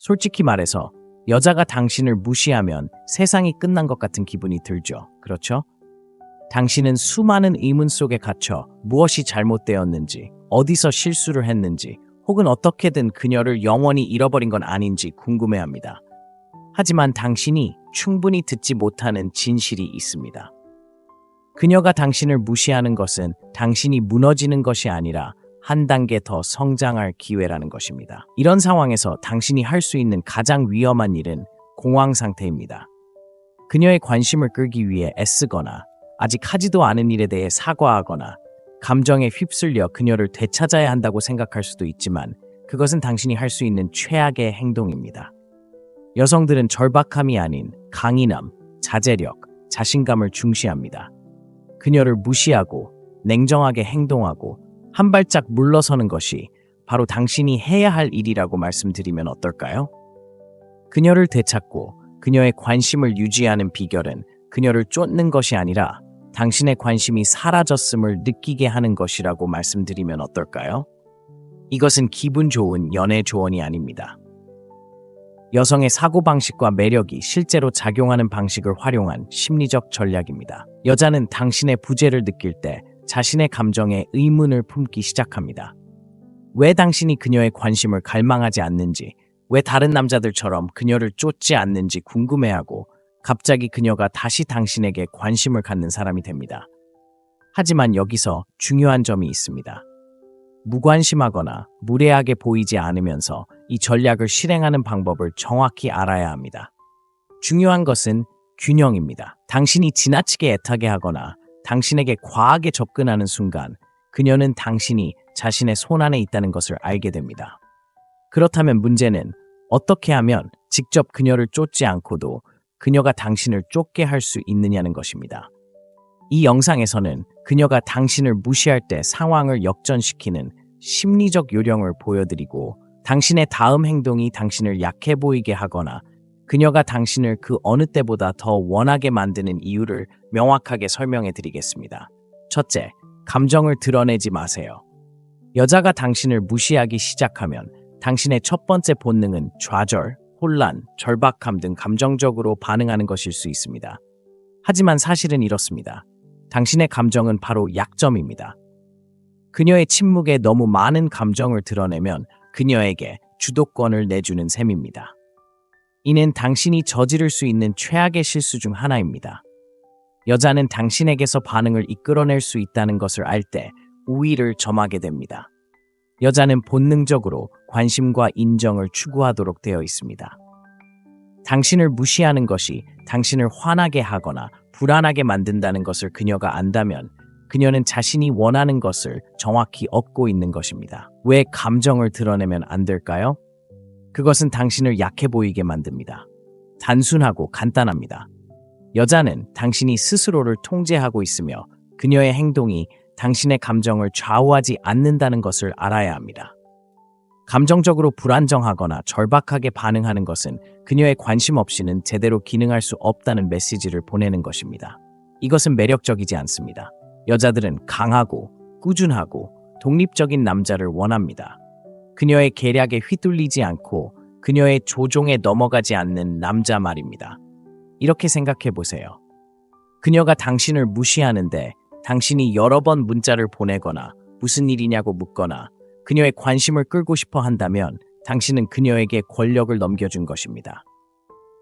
솔직히 말해서 여자가 당신을 무시하면 세상이 끝난 것 같은 기분이 들죠. 그렇죠? 당신은 수많은 의문 속에 갇혀 무엇이 잘못되었는지, 어디서 실수를 했는지, 혹은 어떻게든 그녀를 영원히 잃어버린 건 아닌지 궁금해합니다. 하지만 당신이 충분히 듣지 못하는 진실이 있습니다. 그녀가 당신을 무시하는 것은 당신이 무너지는 것이 아니라 한 단계 더 성장할 기회라는 것입니다. 이런 상황에서 당신이 할 수 있는 가장 위험한 일은 공황 상태입니다. 그녀의 관심을 끌기 위해 애쓰거나 아직 하지도 않은 일에 대해 사과하거나 감정에 휩쓸려 그녀를 되찾아야 한다고 생각할 수도 있지만 그것은 당신이 할 수 있는 최악의 행동입니다. 여성들은 절박함이 아닌 강인함, 자제력, 자신감을 중시합니다. 그녀를 무시하고 냉정하게 행동하고 한 발짝 물러서는 것이 바로 당신이 해야 할 일이라고 말씀드리면 어떨까요? 그녀를 되찾고 그녀의 관심을 유지하는 비결은 그녀를 쫓는 것이 아니라 당신의 관심이 사라졌음을 느끼게 하는 것이라고 말씀드리면 어떨까요? 이것은 기분 좋은 연애 조언이 아닙니다. 여성의 사고방식과 매력이 실제로 작용하는 방식을 활용한 심리적 전략입니다. 여자는 당신의 부재를 느낄 때 자신의 감정에 의문을 품기 시작합니다. 왜 당신이 그녀의 관심을 갈망하지 않는지, 왜 다른 남자들처럼 그녀를 쫓지 않는지 궁금해하고 갑자기 그녀가 다시 당신에게 관심을 갖는 사람이 됩니다. 하지만 여기서 중요한 점이 있습니다. 무관심하거나 무례하게 보이지 않으면서 이 전략을 실행하는 방법을 정확히 알아야 합니다. 중요한 것은 균형입니다. 당신이 지나치게 애타게 하거나 당신에게 과하게 접근하는 순간 그녀는 당신이 자신의 손안에 있다는 것을 알게 됩니다. 그렇다면 문제는 어떻게 하면 직접 그녀를 쫓지 않고도 그녀가 당신을 쫓게 할 수 있느냐는 것입니다. 이 영상에서는 그녀가 당신을 무시할 때 상황을 역전시키는 심리적 요령을 보여드리고 당신의 다음 행동이 당신을 약해 보이게 하거나 그녀가 당신을 그 어느 때보다 더 원하게 만드는 이유를 명확하게 설명해 드리겠습니다. 첫째, 감정을 드러내지 마세요. 여자가 당신을 무시하기 시작하면 당신의 첫 번째 본능은 좌절, 혼란, 절박함 등 감정적으로 반응하는 것일 수 있습니다. 하지만 사실은 이렇습니다. 당신의 감정은 바로 약점입니다. 그녀의 침묵에 너무 많은 감정을 드러내면 그녀에게 주도권을 내주는 셈입니다. 이는 당신이 저지를 수 있는 최악의 실수 중 하나입니다. 여자는 당신에게서 반응을 이끌어낼 수 있다는 것을 알 때 우위를 점하게 됩니다. 여자는 본능적으로 관심과 인정을 추구하도록 되어 있습니다. 당신을 무시하는 것이 당신을 화나게 하거나 불안하게 만든다는 것을 그녀가 안다면 그녀는 자신이 원하는 것을 정확히 얻고 있는 것입니다. 왜 감정을 드러내면 안 될까요? 그것은 당신을 약해 보이게 만듭니다. 단순하고 간단합니다. 여자는 당신이 스스로를 통제하고 있으며 그녀의 행동이 당신의 감정을 좌우하지 않는다는 것을 알아야 합니다. 감정적으로 불안정하거나 절박하게 반응하는 것은 그녀의 관심 없이는 제대로 기능할 수 없다는 메시지를 보내는 것입니다. 이것은 매력적이지 않습니다. 여자들은 강하고 꾸준하고 독립적인 남자를 원합니다. 그녀의 계략에 휘둘리지 않고 그녀의 조종에 넘어가지 않는 남자 말입니다. 이렇게 생각해 보세요. 그녀가 당신을 무시하는데 당신이 여러 번 문자를 보내거나 무슨 일이냐고 묻거나 그녀의 관심을 끌고 싶어 한다면 당신은 그녀에게 권력을 넘겨준 것입니다.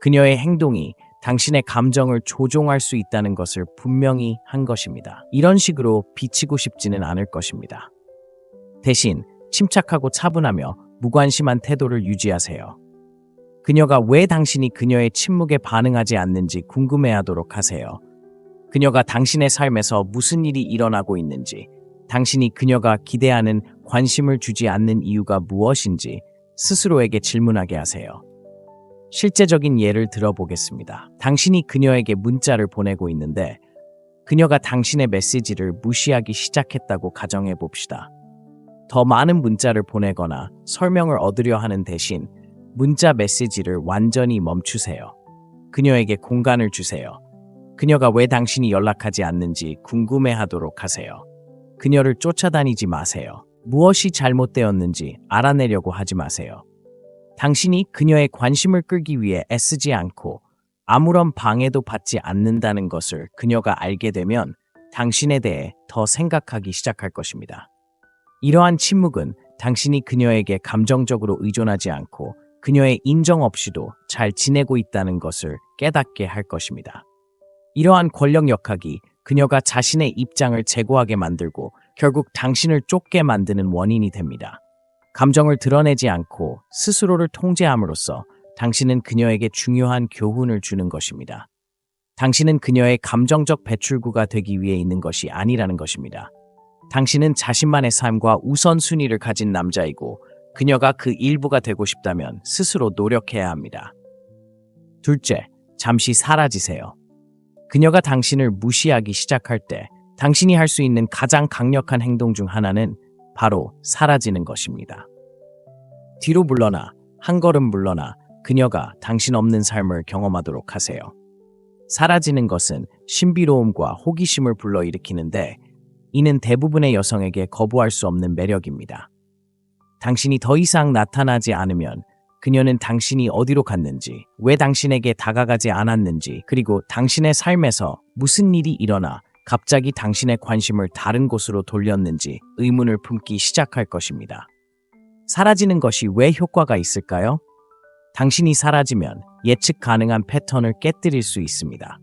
그녀의 행동이 당신의 감정을 조종할 수 있다는 것을 분명히 한 것입니다. 이런 식으로 비치고 싶지는 않을 것입니다. 대신 침착하고 차분하며 무관심한 태도를 유지하세요. 그녀가 왜 당신이 그녀의 침묵에 반응하지 않는지 궁금해하도록 하세요. 그녀가 당신의 삶에서 무슨 일이 일어나고 있는지, 당신이 그녀가 기대하는 관심을 주지 않는 이유가 무엇인지 스스로에게 질문하게 하세요. 실제적인 예를 들어보겠습니다. 당신이 그녀에게 문자를 보내고 있는데 그녀가 당신의 메시지를 무시하기 시작했다고 가정해 봅시다. 더 많은 문자를 보내거나 설명을 얻으려 하는 대신 문자 메시지를 완전히 멈추세요. 그녀에게 공간을 주세요. 그녀가 왜 당신이 연락하지 않는지 궁금해하도록 하세요. 그녀를 쫓아다니지 마세요. 무엇이 잘못되었는지 알아내려고 하지 마세요. 당신이 그녀의 관심을 끌기 위해 애쓰지 않고 아무런 방해도 받지 않는다는 것을 그녀가 알게 되면 당신에 대해 더 생각하기 시작할 것입니다. 이러한 침묵은 당신이 그녀에게 감정적으로 의존하지 않고 그녀의 인정 없이도 잘 지내고 있다는 것을 깨닫게 할 것입니다. 이러한 권력 역학이 그녀가 자신의 입장을 제고하게 만들고 결국 당신을 쫓게 만드는 원인이 됩니다. 감정을 드러내지 않고 스스로를 통제함으로써 당신은 그녀에게 중요한 교훈을 주는 것입니다. 당신은 그녀의 감정적 배출구가 되기 위해 있는 것이 아니라는 것입니다. 당신은 자신만의 삶과 우선순위를 가진 남자이고 그녀가 그 일부가 되고 싶다면 스스로 노력해야 합니다. 둘째, 잠시 사라지세요. 그녀가 당신을 무시하기 시작할 때 당신이 할 수 있는 가장 강력한 행동 중 하나는 바로 사라지는 것입니다. 뒤로 물러나, 한 걸음 물러나 그녀가 당신 없는 삶을 경험하도록 하세요. 사라지는 것은 신비로움과 호기심을 불러일으키는데 이는 대부분의 여성에게 거부할 수 없는 매력입니다. 당신이 더 이상 나타나지 않으면 그녀는 당신이 어디로 갔는지, 왜 당신에게 다가가지 않았는지, 그리고 당신의 삶에서 무슨 일이 일어나 갑자기 당신의 관심을 다른 곳으로 돌렸는지 의문을 품기 시작할 것입니다. 사라지는 것이 왜 효과가 있을까요? 당신이 사라지면 예측 가능한 패턴을 깨뜨릴 수 있습니다.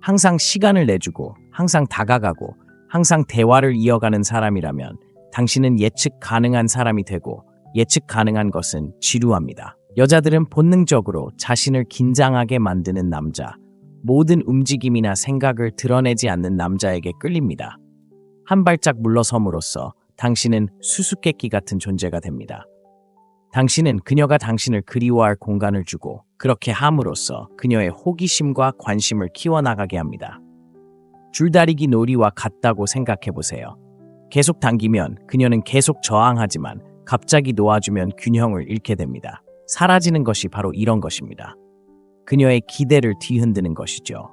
항상 시간을 내주고, 항상 다가가고, 항상 대화를 이어가는 사람이라면 당신은 예측 가능한 사람이 되고 예측 가능한 것은 지루합니다. 여자들은 본능적으로 자신을 긴장하게 만드는 남자, 모든 움직임이나 생각을 드러내지 않는 남자에게 끌립니다. 한 발짝 물러섬으로써 당신은 수수께끼 같은 존재가 됩니다. 당신은 그녀가 당신을 그리워할 공간을 주고 그렇게 함으로써 그녀의 호기심과 관심을 키워나가게 합니다. 줄다리기 놀이와 같다고 생각해보세요. 계속 당기면 그녀는 계속 저항하지만 갑자기 놓아주면 균형을 잃게 됩니다. 사라지는 것이 바로 이런 것입니다. 그녀의 기대를 뒤흔드는 것이죠.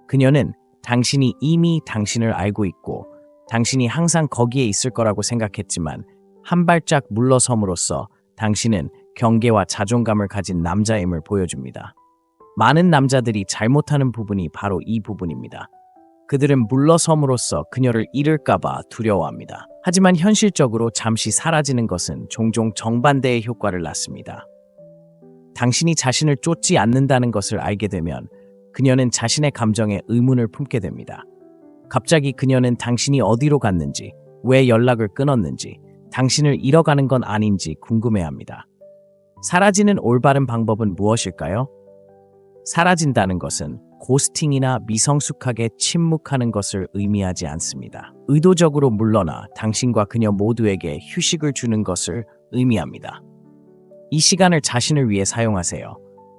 그녀는 당신이 이미 당신을 알고 있고 당신이 항상 거기에 있을 거라고 생각했지만 한 발짝 물러섬으로써 당신은 경계와 자존감을 가진 남자임을 보여줍니다. 많은 남자들이 잘못하는 부분이 바로 이 부분입니다. 그들은 물러섬으로써 그녀를 잃을까봐 두려워합니다. 하지만 현실적으로 잠시 사라지는 것은 종종 정반대의 효과를 낳습니다. 당신이 자신을 쫓지 않는다는 것을 알게 되면 그녀는 자신의 감정에 의문을 품게 됩니다. 갑자기 그녀는 당신이 어디로 갔는지, 왜 연락을 끊었는지, 당신을 잃어가는 건 아닌지 궁금해합니다. 사라지는 올바른 방법은 무엇일까요? 사라진다는 것은 고스팅이나 미성숙하게 침묵하는 것을 의미하지 않습니다. 의도적으로 물러나 당신과 그녀 모두에게 휴식을 주는 것을 의미합니다. 이 시간을 자신을 위해 사용하세요.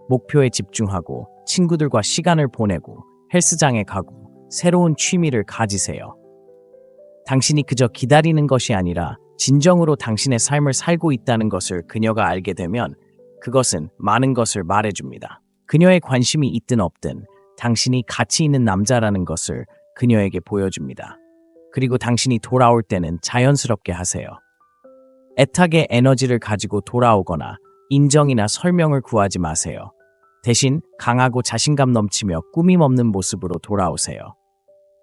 목표에 집중하고 친구들과 시간을 보내고 헬스장에 가고 새로운 취미를 가지세요. 당신이 그저 기다리는 것이 아니라 진정으로 당신의 삶을 살고 있다는 것을 그녀가 알게 되면 그것은 많은 것을 말해줍니다. 그녀의 관심이 있든 없든 당신이 가치 있는 남자라는 것을 그녀에게 보여줍니다. 그리고 당신이 돌아올 때는 자연스럽게 하세요. 애착의 에너지를 가지고 돌아오거나 인정이나 설명을 구하지 마세요. 대신 강하고 자신감 넘치며 꾸밈 없는 모습으로 돌아오세요.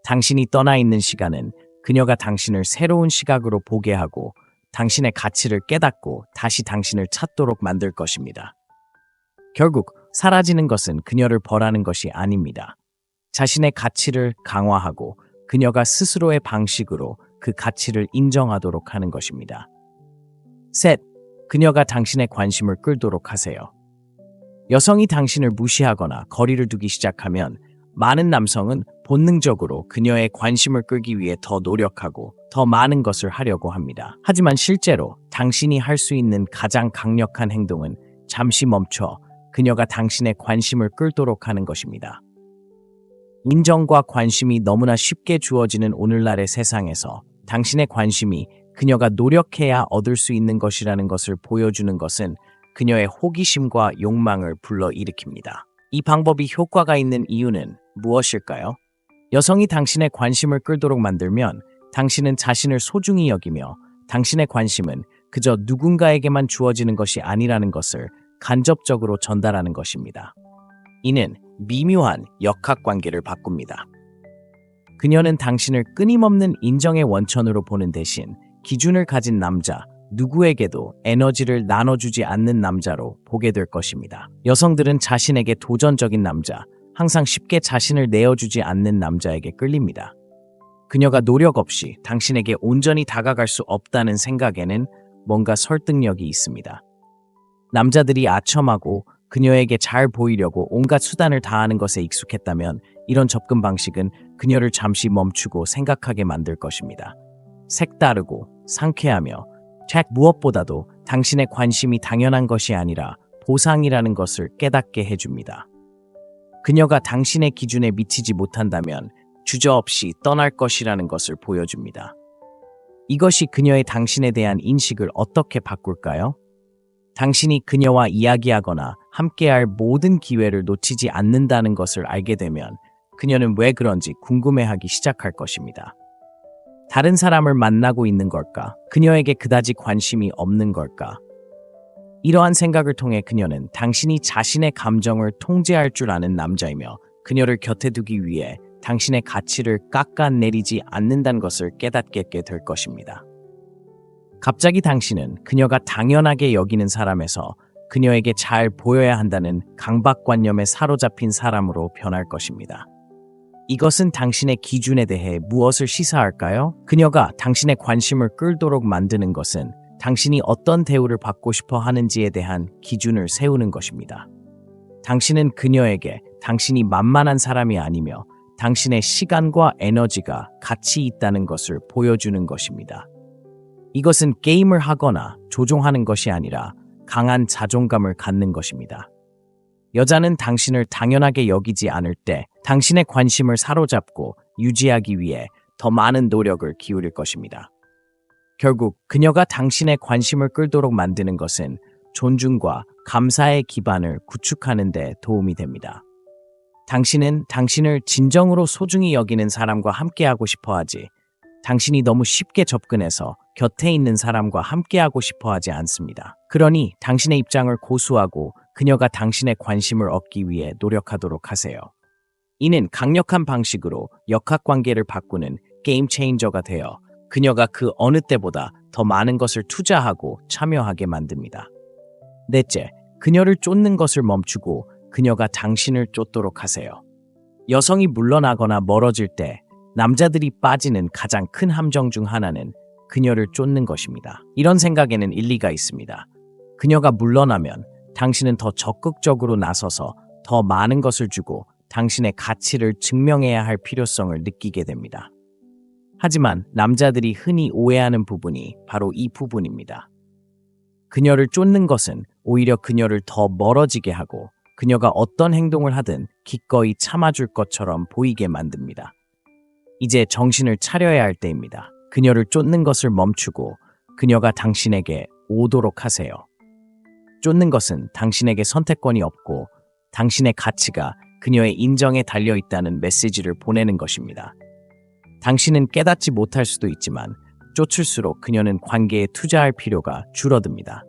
당신이 떠나 있는 시간은 그녀가 당신을 새로운 시각으로 보게 하고 당신의 가치를 깨닫고 다시 당신을 찾도록 만들 것입니다. 결국 사라지는 것은 그녀를 벌하는 것이 아닙니다. 자신의 가치를 강화하고 그녀가 스스로의 방식으로 그 가치를 인정하도록 하는 것입니다. 셋, 그녀가 당신의 관심을 끌도록 하세요. 여성이 당신을 무시하거나 거리를 두기 시작하면 많은 남성은 본능적으로 그녀의 관심을 끌기 위해 더 노력하고 더 많은 것을 하려고 합니다. 하지만 실제로 당신이 할 수 있는 가장 강력한 행동은 잠시 멈춰 그녀가 당신의 관심을 끌도록 하는 것입니다. 인정과 관심이 너무나 쉽게 주어지는 오늘날의 세상에서 당신의 관심이 그녀가 노력해야 얻을 수 있는 것이라는 것을 보여주는 것은 그녀의 호기심과 욕망을 불러일으킵니다. 이 방법이 효과가 있는 이유는 무엇일까요? 여성이 당신의 관심을 끌도록 만들면 당신은 자신을 소중히 여기며 당신의 관심은 그저 누군가에게만 주어지는 것이 아니라는 것을 간접적으로 전달하는 것입니다. 이는 미묘한 역학관계를 바꿉니다. 그녀는 당신을 끊임없는 인정의 원천으로 보는 대신 기준을 가진 남자, 누구에게도 에너지를 나눠주지 않는 남자로 보게 될 것입니다. 여성들은 자신에게 도전적인 남자, 항상 쉽게 자신을 내어주지 않는 남자에게 끌립니다. 그녀가 노력 없이 당신에게 온전히 다가갈 수 없다는 생각에는 뭔가 설득력이 있습니다. 남자들이 아첨하고 그녀에게 잘 보이려고 온갖 수단을 다하는 것에 익숙했다면 이런 접근 방식은 그녀를 잠시 멈추고 생각하게 만들 것입니다. 색다르고 상쾌하며 무엇보다도 당신의 관심이 당연한 것이 아니라 보상이라는 것을 깨닫게 해줍니다. 그녀가 당신의 기준에 미치지 못한다면 주저없이 떠날 것이라는 것을 보여줍니다. 이것이 그녀의 당신에 대한 인식을 어떻게 바꿀까요? 당신이 그녀와 이야기하거나 함께할 모든 기회를 놓치지 않는다는 것을 알게 되면 그녀는 왜 그런지 궁금해하기 시작할 것입니다. 다른 사람을 만나고 있는 걸까? 그녀에게 그다지 관심이 없는 걸까? 이러한 생각을 통해 그녀는 당신이 자신의 감정을 통제할 줄 아는 남자이며 그녀를 곁에 두기 위해 당신의 가치를 깎아내리지 않는다는 것을 깨닫게 될 것입니다. 갑자기 당신은 그녀가 당연하게 여기는 사람에서 그녀에게 잘 보여야 한다는 강박관념에 사로잡힌 사람으로 변할 것입니다. 이것은 당신의 기준에 대해 무엇을 시사할까요? 그녀가 당신의 관심을 끌도록 만드는 것은 당신이 어떤 대우를 받고 싶어 하는지에 대한 기준을 세우는 것입니다. 당신은 그녀에게 당신이 만만한 사람이 아니며 당신의 시간과 에너지가 가치 있다는 것을 보여주는 것입니다. 이것은 게임을 하거나 조종하는 것이 아니라 강한 자존감을 갖는 것입니다. 여자는 당신을 당연하게 여기지 않을 때 당신의 관심을 사로잡고 유지하기 위해 더 많은 노력을 기울일 것입니다. 결국 그녀가 당신의 관심을 끌도록 만드는 것은 존중과 감사의 기반을 구축하는 데 도움이 됩니다. 당신은 당신을 진정으로 소중히 여기는 사람과 함께하고 싶어 하지, 당신이 너무 쉽게 접근해서 곁에 있는 사람과 함께하고 싶어 하지 않습니다. 그러니 당신의 입장을 고수하고 그녀가 당신의 관심을 얻기 위해 노력하도록 하세요. 이는 강력한 방식으로 역학관계를 바꾸는 게임 체인저가 되어 그녀가 그 어느 때보다 더 많은 것을 투자하고 참여하게 만듭니다. 넷째, 그녀를 쫓는 것을 멈추고 그녀가 당신을 쫓도록 하세요. 여성이 물러나거나 멀어질 때 남자들이 빠지는 가장 큰 함정 중 하나는 그녀를 쫓는 것입니다. 이런 생각에는 일리가 있습니다. 그녀가 물러나면 당신은 더 적극적으로 나서서 더 많은 것을 주고 당신의 가치를 증명해야 할 필요성을 느끼게 됩니다. 하지만 남자들이 흔히 오해하는 부분이 바로 이 부분입니다. 그녀를 쫓는 것은 오히려 그녀를 더 멀어지게 하고 그녀가 어떤 행동을 하든 기꺼이 참아줄 것처럼 보이게 만듭니다. 이제 정신을 차려야 할 때입니다. 그녀를 쫓는 것을 멈추고 그녀가 당신에게 오도록 하세요. 쫓는 것은 당신에게 선택권이 없고 당신의 가치가 그녀의 인정에 달려있다는 메시지를 보내는 것입니다. 당신은 깨닫지 못할 수도 있지만 쫓을수록 그녀는 관계에 투자할 필요가 줄어듭니다.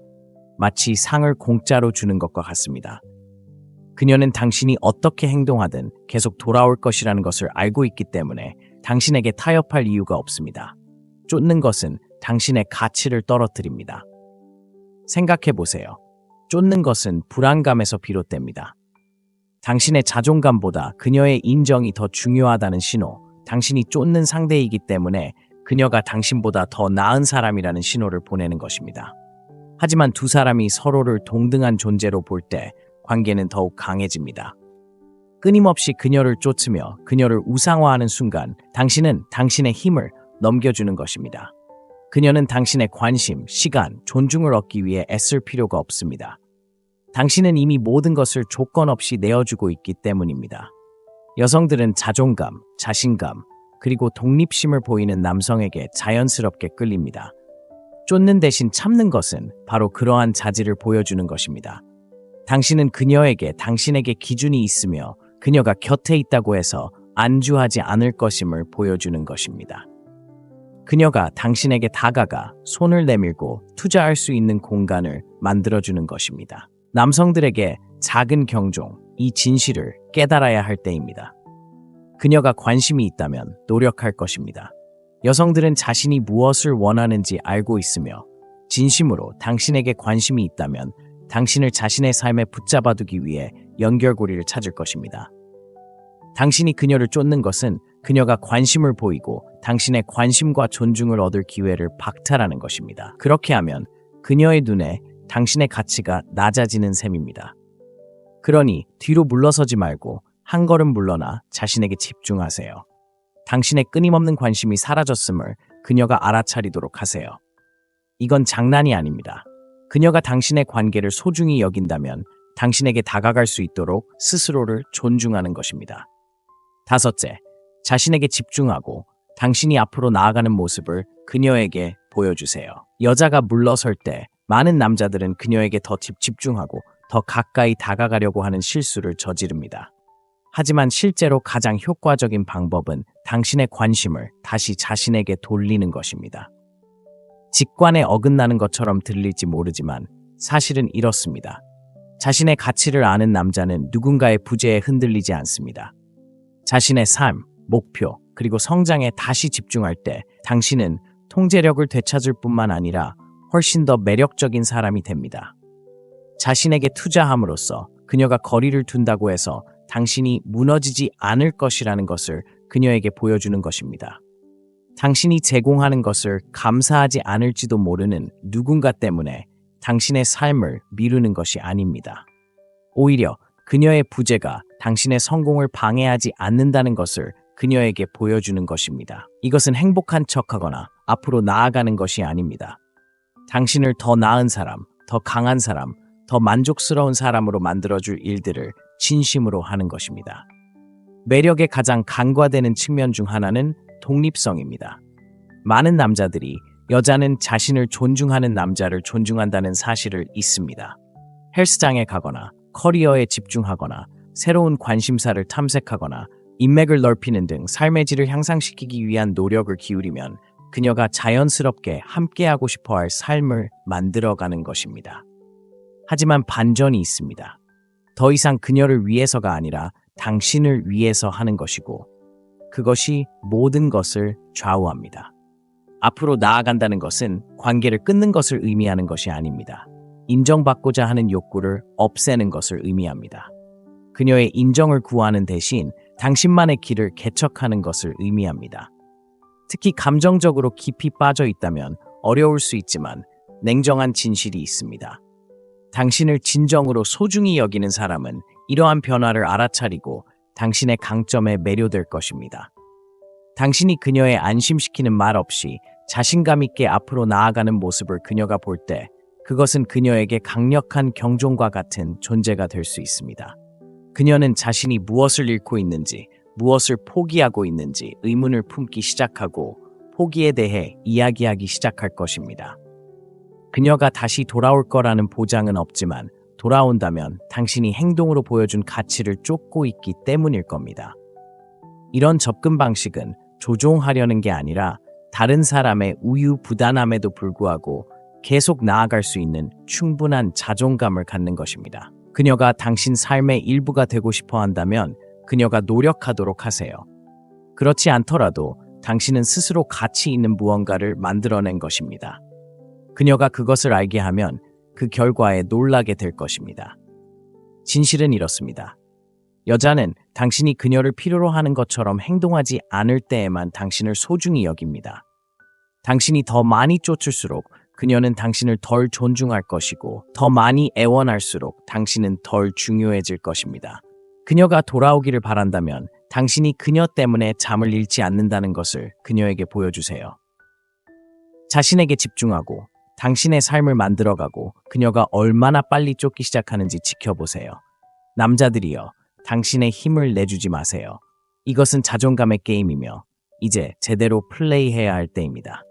마치 상을 공짜로 주는 것과 같습니다. 그녀는 당신이 어떻게 행동하든 계속 돌아올 것이라는 것을 알고 있기 때문에 당신에게 타협할 이유가 없습니다. 쫓는 것은 당신의 가치를 떨어뜨립니다. 생각해 보세요. 쫓는 것은 불안감에서 비롯됩니다. 당신의 자존감보다 그녀의 인정이 더 중요하다는 신호, 당신이 쫓는 상대이기 때문에 그녀가 당신보다 더 나은 사람이라는 신호를 보내는 것입니다. 하지만 두 사람이 서로를 동등한 존재로 볼 때 관계는 더욱 강해집니다. 끊임없이 그녀를 쫓으며 그녀를 우상화하는 순간 당신은 당신의 힘을 넘겨주는 것입니다. 그녀는 당신의 관심, 시간, 존중을 얻기 위해 애쓸 필요가 없습니다. 당신은 이미 모든 것을 조건 없이 내어주고 있기 때문입니다. 여성들은 자존감, 자신감, 그리고 독립심을 보이는 남성에게 자연스럽게 끌립니다. 쫓는 대신 참는 것은 바로 그러한 자질을 보여주는 것입니다. 당신은 그녀에게 당신에게 기준이 있으며 그녀가 곁에 있다고 해서 안주하지 않을 것임을 보여주는 것입니다. 그녀가 당신에게 다가가 손을 내밀고 투자할 수 있는 공간을 만들어주는 것입니다. 남성들에게 작은 경종, 이 진실을 깨달아야 할 때입니다. 그녀가 관심이 있다면 노력할 것입니다. 여성들은 자신이 무엇을 원하는지 알고 있으며 진심으로 당신에게 관심이 있다면 당신을 자신의 삶에 붙잡아두기 위해 연결고리를 찾을 것입니다. 당신이 그녀를 쫓는 것은 그녀가 관심을 보이고 당신의 관심과 존중을 얻을 기회를 박탈하는 것입니다. 그렇게 하면 그녀의 눈에 당신의 가치가 낮아지는 셈입니다. 그러니 뒤로 물러서지 말고 한 걸음 물러나 자신에게 집중하세요. 당신의 끊임없는 관심이 사라졌음을 그녀가 알아차리도록 하세요. 이건 장난이 아닙니다. 그녀가 당신의 관계를 소중히 여긴다면 당신에게 다가갈 수 있도록 스스로를 존중하는 것입니다. 다섯째, 자신에게 집중하고 당신이 앞으로 나아가는 모습을 그녀에게 보여주세요. 여자가 물러설 때 많은 남자들은 그녀에게 더 집중하고 더 가까이 다가가려고 하는 실수를 저지릅니다. 하지만 실제로 가장 효과적인 방법은 당신의 관심을 다시 자신에게 돌리는 것입니다. 직관에 어긋나는 것처럼 들릴지 모르지만 사실은 이렇습니다. 자신의 가치를 아는 남자는 누군가의 부재에 흔들리지 않습니다. 자신의 삶, 목표, 그리고 성장에 다시 집중할 때 당신은 통제력을 되찾을 뿐만 아니라 훨씬 더 매력적인 사람이 됩니다. 자신에게 투자함으로써 그녀가 거리를 둔다고 해서 당신이 무너지지 않을 것이라는 것을 그녀에게 보여주는 것입니다. 당신이 제공하는 것을 감사하지 않을지도 모르는 누군가 때문에 당신의 삶을 미루는 것이 아닙니다. 오히려 그녀의 부재가 당신의 성공을 방해하지 않는다는 것을 그녀에게 보여주는 것입니다. 이것은 행복한 척하거나 앞으로 나아가는 것이 아닙니다. 당신을 더 나은 사람, 더 강한 사람, 더 만족스러운 사람으로 만들어줄 일들을 진심으로 하는 것입니다. 매력의 가장 간과되는 측면 중 하나는 독립성입니다. 많은 남자들이 여자는 자신을 존중하는 남자를 존중한다는 사실을 잊습니다. 헬스장에 가거나 커리어에 집중하거나 새로운 관심사를 탐색하거나 인맥을 넓히는 등 삶의 질을 향상시키기 위한 노력을 기울이면 그녀가 자연스럽게 함께하고 싶어할 삶을 만들어가는 것입니다. 하지만 반전이 있습니다. 더 이상 그녀를 위해서가 아니라 당신을 위해서 하는 것이고 그것이 모든 것을 좌우합니다. 앞으로 나아간다는 것은 관계를 끊는 것을 의미하는 것이 아닙니다. 인정받고자 하는 욕구를 없애는 것을 의미합니다. 그녀의 인정을 구하는 대신 당신만의 길을 개척하는 것을 의미합니다. 특히 감정적으로 깊이 빠져 있다면 어려울 수 있지만 냉정한 진실이 있습니다. 당신을 진정으로 소중히 여기는 사람은 이러한 변화를 알아차리고 당신의 강점에 매료될 것입니다. 당신이 그녀의 안심시키는 말 없이 자신감 있게 앞으로 나아가는 모습을 그녀가 볼 때 그것은 그녀에게 강력한 경종과 같은 존재가 될 수 있습니다. 그녀는 자신이 무엇을 잃고 있는지, 무엇을 포기하고 있는지 의문을 품기 시작하고 포기에 대해 이야기하기 시작할 것입니다. 그녀가 다시 돌아올 거라는 보장은 없지만 돌아온다면 당신이 행동으로 보여준 가치를 쫓고 있기 때문일 겁니다. 이런 접근 방식은 조종하려는 게 아니라 다른 사람의 우유부단함에도 불구하고 계속 나아갈 수 있는 충분한 자존감을 갖는 것입니다. 그녀가 당신 삶의 일부가 되고 싶어 한다면 그녀가 노력하도록 하세요. 그렇지 않더라도 당신은 스스로 가치 있는 무언가를 만들어낸 것입니다. 그녀가 그것을 알게 하면 그 결과에 놀라게 될 것입니다. 진실은 이렇습니다. 여자는 당신이 그녀를 필요로 하는 것처럼 행동하지 않을 때에만 당신을 소중히 여깁니다. 당신이 더 많이 쫓을수록 그녀는 당신을 덜 존중할 것이고 더 많이 애원할수록 당신은 덜 중요해질 것입니다. 그녀가 돌아오기를 바란다면 당신이 그녀 때문에 잠을 잃지 않는다는 것을 그녀에게 보여주세요. 자신에게 집중하고 당신의 삶을 만들어가고 그녀가 얼마나 빨리 쫓기 시작하는지 지켜보세요. 남자들이여, 당신의 힘을 내주지 마세요. 이것은 자존감의 게임이며 이제 제대로 플레이해야 할 때입니다.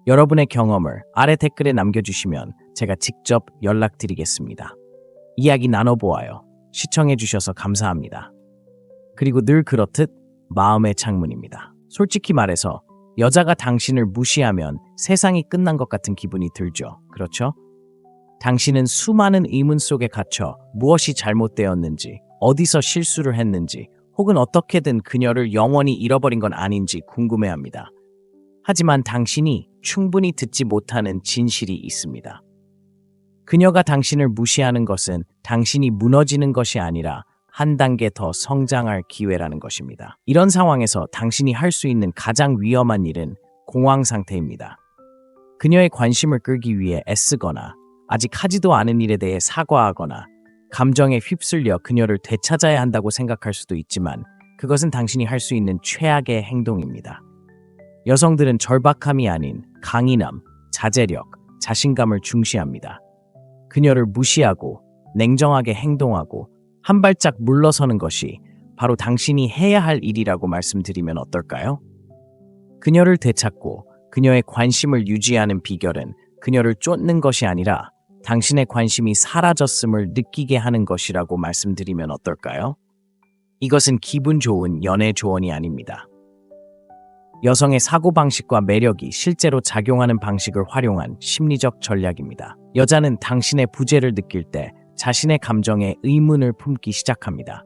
여러분의 경험을 아래 댓글에 남겨주시면 제가 직접 연락드리겠습니다. 이야기 나눠보아요. 시청해주셔서 감사합니다. 그리고 늘 그렇듯 마음의 창문입니다. 솔직히 말해서 여자가 당신을 무시하면 세상이 끝난 것 같은 기분이 들죠. 그렇죠? 당신은 수많은 의문 속에 갇혀 무엇이 잘못되었는지, 어디서 실수를 했는지, 혹은 어떻게든 그녀를 영원히 잃어버린 건 아닌지 궁금해합니다. 하지만 당신이 충분히 듣지 못하는 진실이 있습니다. 그녀가 당신을 무시하는 것은 당신이 무너지는 것이 아니라 한 단계 더 성장할 기회라는 것입니다. 이런 상황에서 당신이 할 수 있는 가장 위험한 일은 공황 상태입니다. 그녀의 관심을 끌기 위해 애쓰거나 아직 하지도 않은 일에 대해 사과하거나 감정에 휩쓸려 그녀를 되찾아야 한다고 생각할 수도 있지만 그것은 당신이 할 수 있는 최악의 행동입니다. 여성들은 절박함이 아닌 강인함, 자제력, 자신감을 중시합니다. 그녀를 무시하고 냉정하게 행동하고 한 발짝 물러서는 것이 바로 당신이 해야 할 일이라고 말씀드리면 어떨까요? 그녀를 되찾고 그녀의 관심을 유지하는 비결은 그녀를 쫓는 것이 아니라 당신의 관심이 사라졌음을 느끼게 하는 것이라고 말씀드리면 어떨까요? 이것은 기분 좋은 연애 조언이 아닙니다. 여성의 사고방식과 매력이 실제로 작용하는 방식을 활용한 심리적 전략입니다. 여자는 당신의 부재를 느낄 때 자신의 감정에 의문을 품기 시작합니다.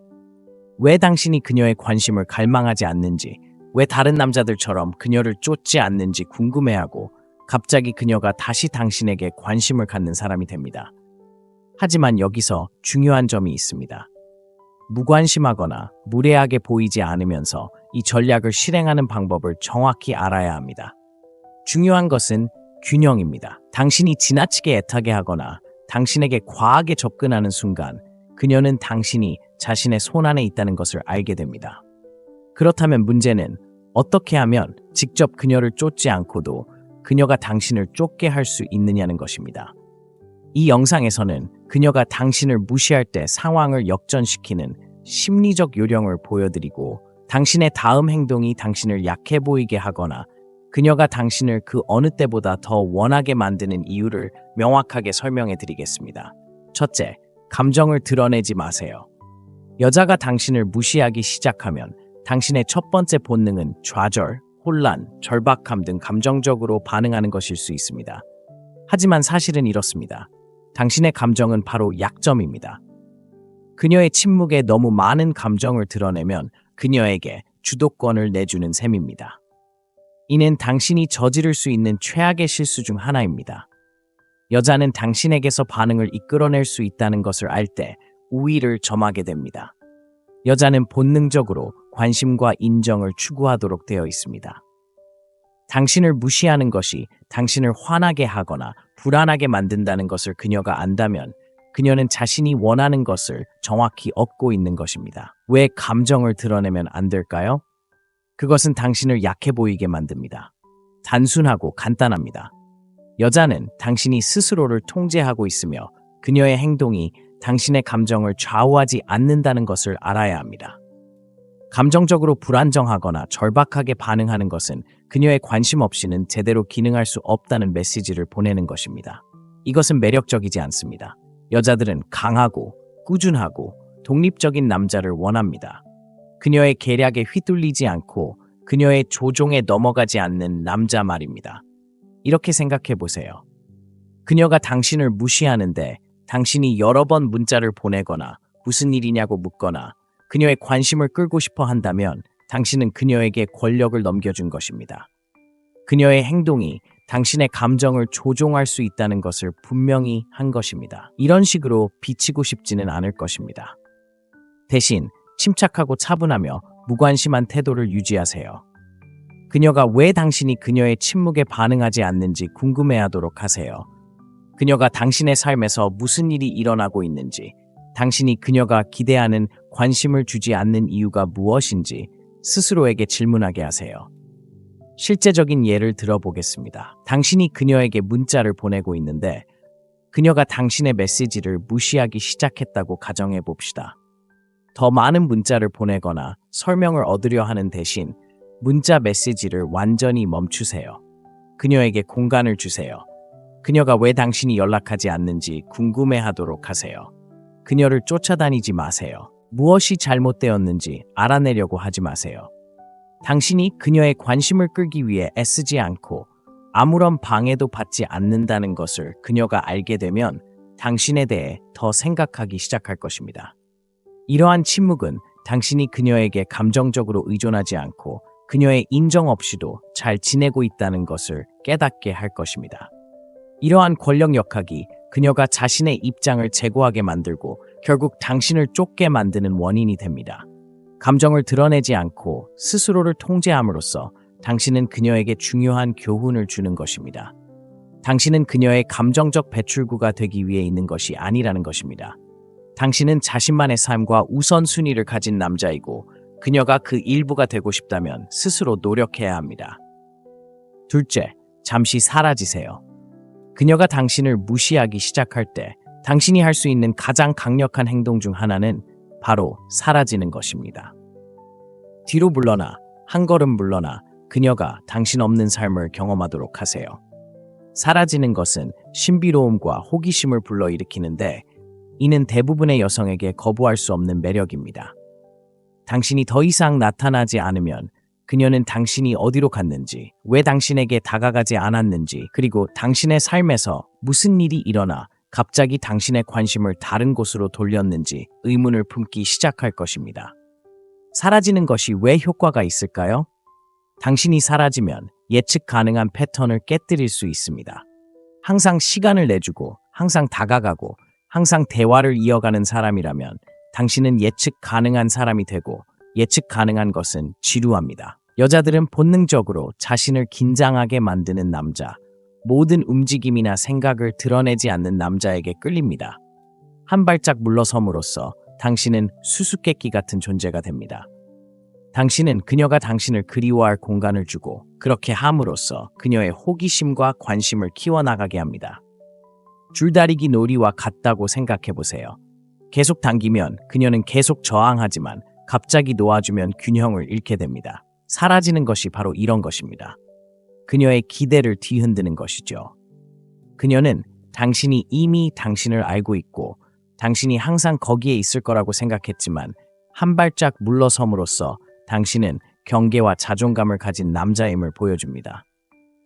왜 당신이 그녀의 관심을 갈망하지 않는지, 왜 다른 남자들처럼 그녀를 쫓지 않는지 궁금해하고 갑자기 그녀가 다시 당신에게 관심을 갖는 사람이 됩니다. 하지만 여기서 중요한 점이 있습니다. 무관심하거나 무례하게 보이지 않으면서 이 전략을 실행하는 방법을 정확히 알아야 합니다. 중요한 것은 균형입니다. 당신이 지나치게 애타게 하거나 당신에게 과하게 접근하는 순간 그녀는 당신이 자신의 손안에 있다는 것을 알게 됩니다. 그렇다면 문제는 어떻게 하면 직접 그녀를 쫓지 않고도 그녀가 당신을 쫓게 할 수 있느냐는 것입니다. 이 영상에서는 그녀가 당신을 무시할 때 상황을 역전시키는 심리적 요령을 보여드리고 당신의 다음 행동이 당신을 약해 보이게 하거나 그녀가 당신을 그 어느 때보다 더 원하게 만드는 이유를 명확하게 설명해 드리겠습니다. 첫째, 감정을 드러내지 마세요. 여자가 당신을 무시하기 시작하면 당신의 첫 번째 본능은 좌절, 혼란, 절박함 등 감정적으로 반응하는 것일 수 있습니다. 하지만 사실은 이렇습니다. 당신의 감정은 바로 약점입니다. 그녀의 침묵에 너무 많은 감정을 드러내면 그녀에게 주도권을 내주는 셈입니다. 이는 당신이 저지를 수 있는 최악의 실수 중 하나입니다. 여자는 당신에게서 반응을 이끌어낼 수 있다는 것을 알 때 우위를 점하게 됩니다. 여자는 본능적으로 관심과 인정을 추구하도록 되어 있습니다. 당신을 무시하는 것이 당신을 화나게 하거나 불안하게 만든다는 것을 그녀가 안다면 그녀는 자신이 원하는 것을 정확히 얻고 있는 것입니다. 왜 감정을 드러내면 안 될까요? 그것은 당신을 약해 보이게 만듭니다. 단순하고 간단합니다. 여자는 당신이 스스로를 통제하고 있으며 그녀의 행동이 당신의 감정을 좌우하지 않는다는 것을 알아야 합니다. 감정적으로 불안정하거나 절박하게 반응하는 것은 그녀의 관심 없이는 제대로 기능할 수 없다는 메시지를 보내는 것입니다. 이것은 매력적이지 않습니다. 여자들은 강하고 꾸준하고 독립적인 남자를 원합니다. 그녀의 계략에 휘둘리지 않고 그녀의 조종에 넘어가지 않는 남자 말입니다. 이렇게 생각해 보세요. 그녀가 당신을 무시하는데 당신이 여러 번 문자를 보내거나 무슨 일이냐고 묻거나 그녀의 관심을 끌고 싶어 한다면 당신은 그녀에게 권력을 넘겨준 것입니다. 그녀의 행동이 당신의 감정을 조종할 수 있다는 것을 분명히 한 것입니다. 이런 식으로 비치고 싶지는 않을 것입니다. 대신 침착하고 차분하며 무관심한 태도를 유지하세요. 그녀가 왜 당신이 그녀의 침묵에 반응하지 않는지 궁금해하도록 하세요. 그녀가 당신의 삶에서 무슨 일이 일어나고 있는지, 당신이 그녀가 기대하는 관심을 주지 않는 이유가 무엇인지 스스로에게 질문하게 하세요. 실제적인 예를 들어보겠습니다. 당신이 그녀에게 문자를 보내고 있는데 그녀가 당신의 메시지를 무시하기 시작했다고 가정해 봅시다. 더 많은 문자를 보내거나 설명을 얻으려 하는 대신 문자 메시지를 완전히 멈추세요. 그녀에게 공간을 주세요. 그녀가 왜 당신이 연락하지 않는지 궁금해하도록 하세요. 그녀를 쫓아다니지 마세요. 무엇이 잘못되었는지 알아내려고 하지 마세요. 당신이 그녀의 관심을 끌기 위해 애쓰지 않고 아무런 방해도 받지 않는다는 것을 그녀가 알게 되면 당신에 대해 더 생각하기 시작할 것입니다. 이러한 침묵은 당신이 그녀에게 감정적으로 의존하지 않고 그녀의 인정 없이도 잘 지내고 있다는 것을 깨닫게 할 것입니다. 이러한 권력 역학이 그녀가 자신의 입장을 제고하게 만들고 결국 당신을 쫓게 만드는 원인이 됩니다. 감정을 드러내지 않고 스스로를 통제함으로써 당신은 그녀에게 중요한 교훈을 주는 것입니다. 당신은 그녀의 감정적 배출구가 되기 위해 있는 것이 아니라는 것입니다. 당신은 자신만의 삶과 우선순위를 가진 남자이고 그녀가 그 일부가 되고 싶다면 스스로 노력해야 합니다. 둘째, 잠시 사라지세요. 그녀가 당신을 무시하기 시작할 때 당신이 할 수 있는 가장 강력한 행동 중 하나는 바로 사라지는 것입니다. 뒤로 물러나, 한 걸음 물러나 그녀가 당신 없는 삶을 경험하도록 하세요. 사라지는 것은 신비로움과 호기심을 불러일으키는데 이는 대부분의 여성에게 거부할 수 없는 매력입니다. 당신이 더 이상 나타나지 않으면 그녀는 당신이 어디로 갔는지, 왜 당신에게 다가가지 않았는지, 그리고 당신의 삶에서 무슨 일이 일어나 갑자기 당신의 관심을 다른 곳으로 돌렸는지 의문을 품기 시작할 것입니다. 사라지는 것이 왜 효과가 있을까요? 당신이 사라지면 예측 가능한 패턴을 깨뜨릴 수 있습니다. 항상 시간을 내주고, 항상 다가가고, 항상 대화를 이어가는 사람이라면 당신은 예측 가능한 사람이 되고 예측 가능한 것은 지루합니다. 여자들은 본능적으로 자신을 긴장하게 만드는 남자, 모든 움직임이나 생각을 드러내지 않는 남자에게 끌립니다. 한 발짝 물러섬으로써 당신은 수수께끼 같은 존재가 됩니다. 당신은 그녀가 당신을 그리워할 공간을 주고 그렇게 함으로써 그녀의 호기심과 관심을 키워나가게 합니다. 줄다리기 놀이와 같다고 생각해 보세요. 계속 당기면 그녀는 계속 저항하지만 갑자기 놓아주면 균형을 잃게 됩니다. 사라지는 것이 바로 이런 것입니다. 그녀의 기대를 뒤흔드는 것이죠. 그녀는 당신이 이미 당신을 알고 있고 당신이 항상 거기에 있을 거라고 생각했지만 한 발짝 물러섬으로써 당신은 경계와 자존감을 가진 남자임을 보여줍니다.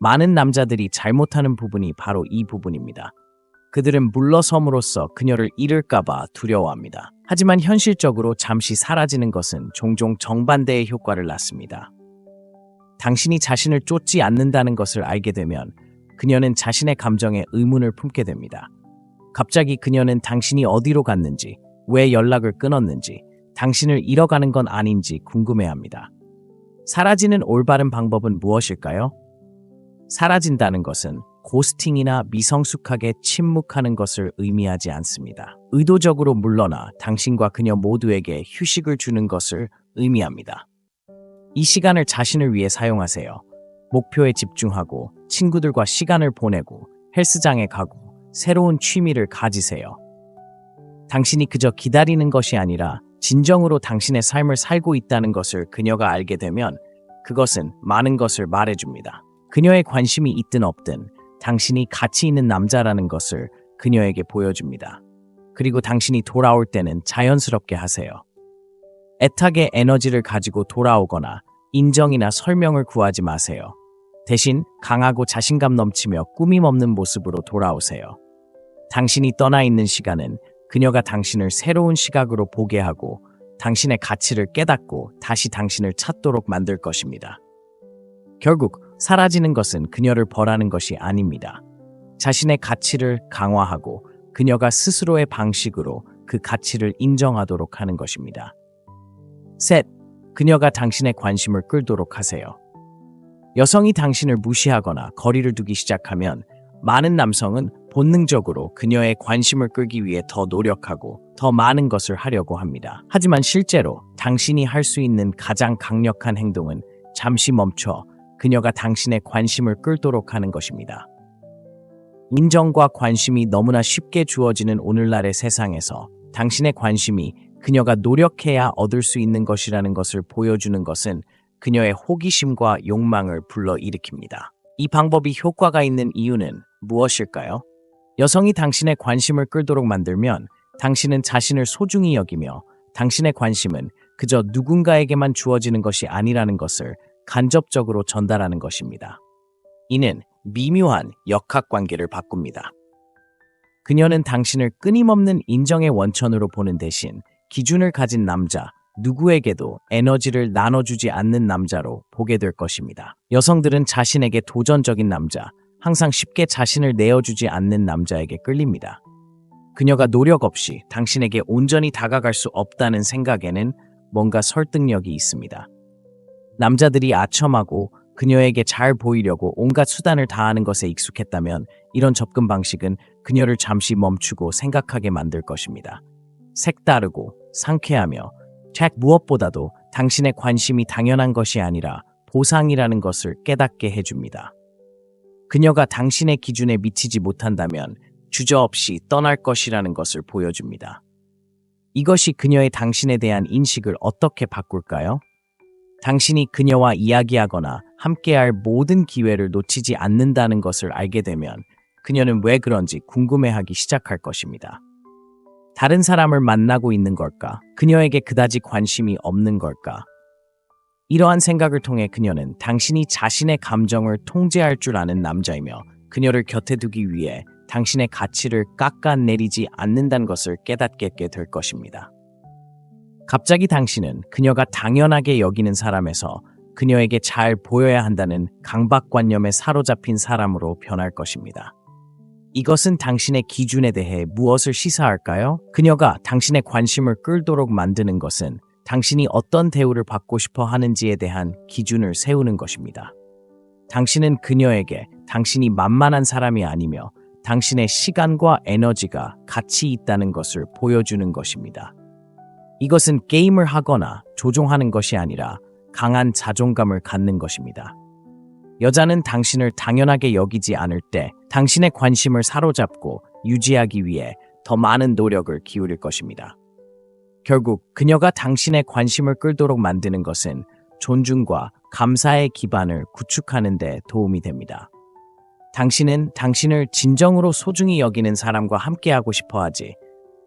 많은 남자들이 잘못하는 부분이 바로 이 부분입니다. 그들은 물러섬으로써 그녀를 잃을까봐 두려워합니다. 하지만 현실적으로 잠시 사라지는 것은 종종 정반대의 효과를 낳습니다. 당신이 자신을 쫓지 않는다는 것을 알게 되면 그녀는 자신의 감정에 의문을 품게 됩니다. 갑자기 그녀는 당신이 어디로 갔는지, 왜 연락을 끊었는지, 당신을 잃어가는 건 아닌지 궁금해합니다. 사라지는 올바른 방법은 무엇일까요? 사라진다는 것은 고스팅이나 미성숙하게 침묵하는 것을 의미하지 않습니다. 의도적으로 물러나 당신과 그녀 모두에게 휴식을 주는 것을 의미합니다. 이 시간을 자신을 위해 사용하세요. 목표에 집중하고 친구들과 시간을 보내고 헬스장에 가고 새로운 취미를 가지세요. 당신이 그저 기다리는 것이 아니라 진정으로 당신의 삶을 살고 있다는 것을 그녀가 알게 되면 그것은 많은 것을 말해줍니다. 그녀의 관심이 있든 없든 당신이 가치 있는 남자라는 것을 그녀에게 보여줍니다. 그리고 당신이 돌아올 때는 자연스럽게 하세요. 애착의 에너지를 가지고 돌아오거나 인정이나 설명을 구하지 마세요. 대신 강하고 자신감 넘치며 꾸밈 없는 모습으로 돌아오세요. 당신이 떠나 있는 시간은 그녀가 당신을 새로운 시각으로 보게 하고 당신의 가치를 깨닫고 다시 당신을 찾도록 만들 것입니다. 결국 사라지는 것은 그녀를 벌하는 것이 아닙니다. 자신의 가치를 강화하고 그녀가 스스로의 방식으로 그 가치를 인정하도록 하는 것입니다. 셋, 그녀가 당신의 관심을 끌도록 하세요. 여성이 당신을 무시하거나 거리를 두기 시작하면 많은 남성은 본능적으로 그녀의 관심을 끌기 위해 더 노력하고 더 많은 것을 하려고 합니다. 하지만 실제로 당신이 할 수 있는 가장 강력한 행동은 잠시 멈춰 그녀가 당신의 관심을 끌도록 하는 것입니다. 인정과 관심이 너무나 쉽게 주어지는 오늘날의 세상에서 당신의 관심이 그녀가 노력해야 얻을 수 있는 것이라는 것을 보여주는 것은 그녀의 호기심과 욕망을 불러일으킵니다. 이 방법이 효과가 있는 이유는 무엇일까요? 여성이 당신의 관심을 끌도록 만들면 당신은 자신을 소중히 여기며 당신의 관심은 그저 누군가에게만 주어지는 것이 아니라는 것을 간접적으로 전달하는 것입니다. 이는 미묘한 역학관계를 바꿉니다. 그녀는 당신을 끊임없는 인정의 원천으로 보는 대신 기준을 가진 남자, 누구에게도 에너지를 나눠주지 않는 남자로 보게 될 것입니다. 여성들은 자신에게 도전적인 남자, 항상 쉽게 자신을 내어주지 않는 남자에게 끌립니다. 그녀가 노력 없이 당신에게 온전히 다가갈 수 없다는 생각에는 뭔가 설득력이 있습니다. 남자들이 아첨하고 그녀에게 잘 보이려고 온갖 수단을 다하는 것에 익숙했다면 이런 접근 방식은 그녀를 잠시 멈추고 생각하게 만들 것입니다. 색다르고 상쾌하며 무엇보다도 당신의 관심이 당연한 것이 아니라 보상이라는 것을 깨닫게 해줍니다. 그녀가 당신의 기준에 미치지 못한다면 주저없이 떠날 것이라는 것을 보여줍니다. 이것이 그녀의 당신에 대한 인식을 어떻게 바꿀까요? 당신이 그녀와 이야기하거나 함께할 모든 기회를 놓치지 않는다는 것을 알게 되면 그녀는 왜 그런지 궁금해하기 시작할 것입니다. 다른 사람을 만나고 있는 걸까? 그녀에게 그다지 관심이 없는 걸까? 이러한 생각을 통해 그녀는 당신이 자신의 감정을 통제할 줄 아는 남자이며 그녀를 곁에 두기 위해 당신의 가치를 깎아내리지 않는다는 것을 깨닫게 될 것입니다. 갑자기 당신은 그녀가 당연하게 여기는 사람에서 그녀에게 잘 보여야 한다는 강박관념에 사로잡힌 사람으로 변할 것입니다. 이것은 당신의 기준에 대해 무엇을 시사할까요? 그녀가 당신의 관심을 끌도록 만드는 것은 당신이 어떤 대우를 받고 싶어 하는지에 대한 기준을 세우는 것입니다. 당신은 그녀에게 당신이 만만한 사람이 아니며 당신의 시간과 에너지가 가치 있다는 것을 보여주는 것입니다. 이것은 게임을 하거나 조종하는 것이 아니라 강한 자존감을 갖는 것입니다. 여자는 당신을 당연하게 여기지 않을 때 당신의 관심을 사로잡고 유지하기 위해 더 많은 노력을 기울일 것입니다. 결국 그녀가 당신의 관심을 끌도록 만드는 것은 존중과 감사의 기반을 구축하는 데 도움이 됩니다. 당신은 당신을 진정으로 소중히 여기는 사람과 함께하고 싶어 하지,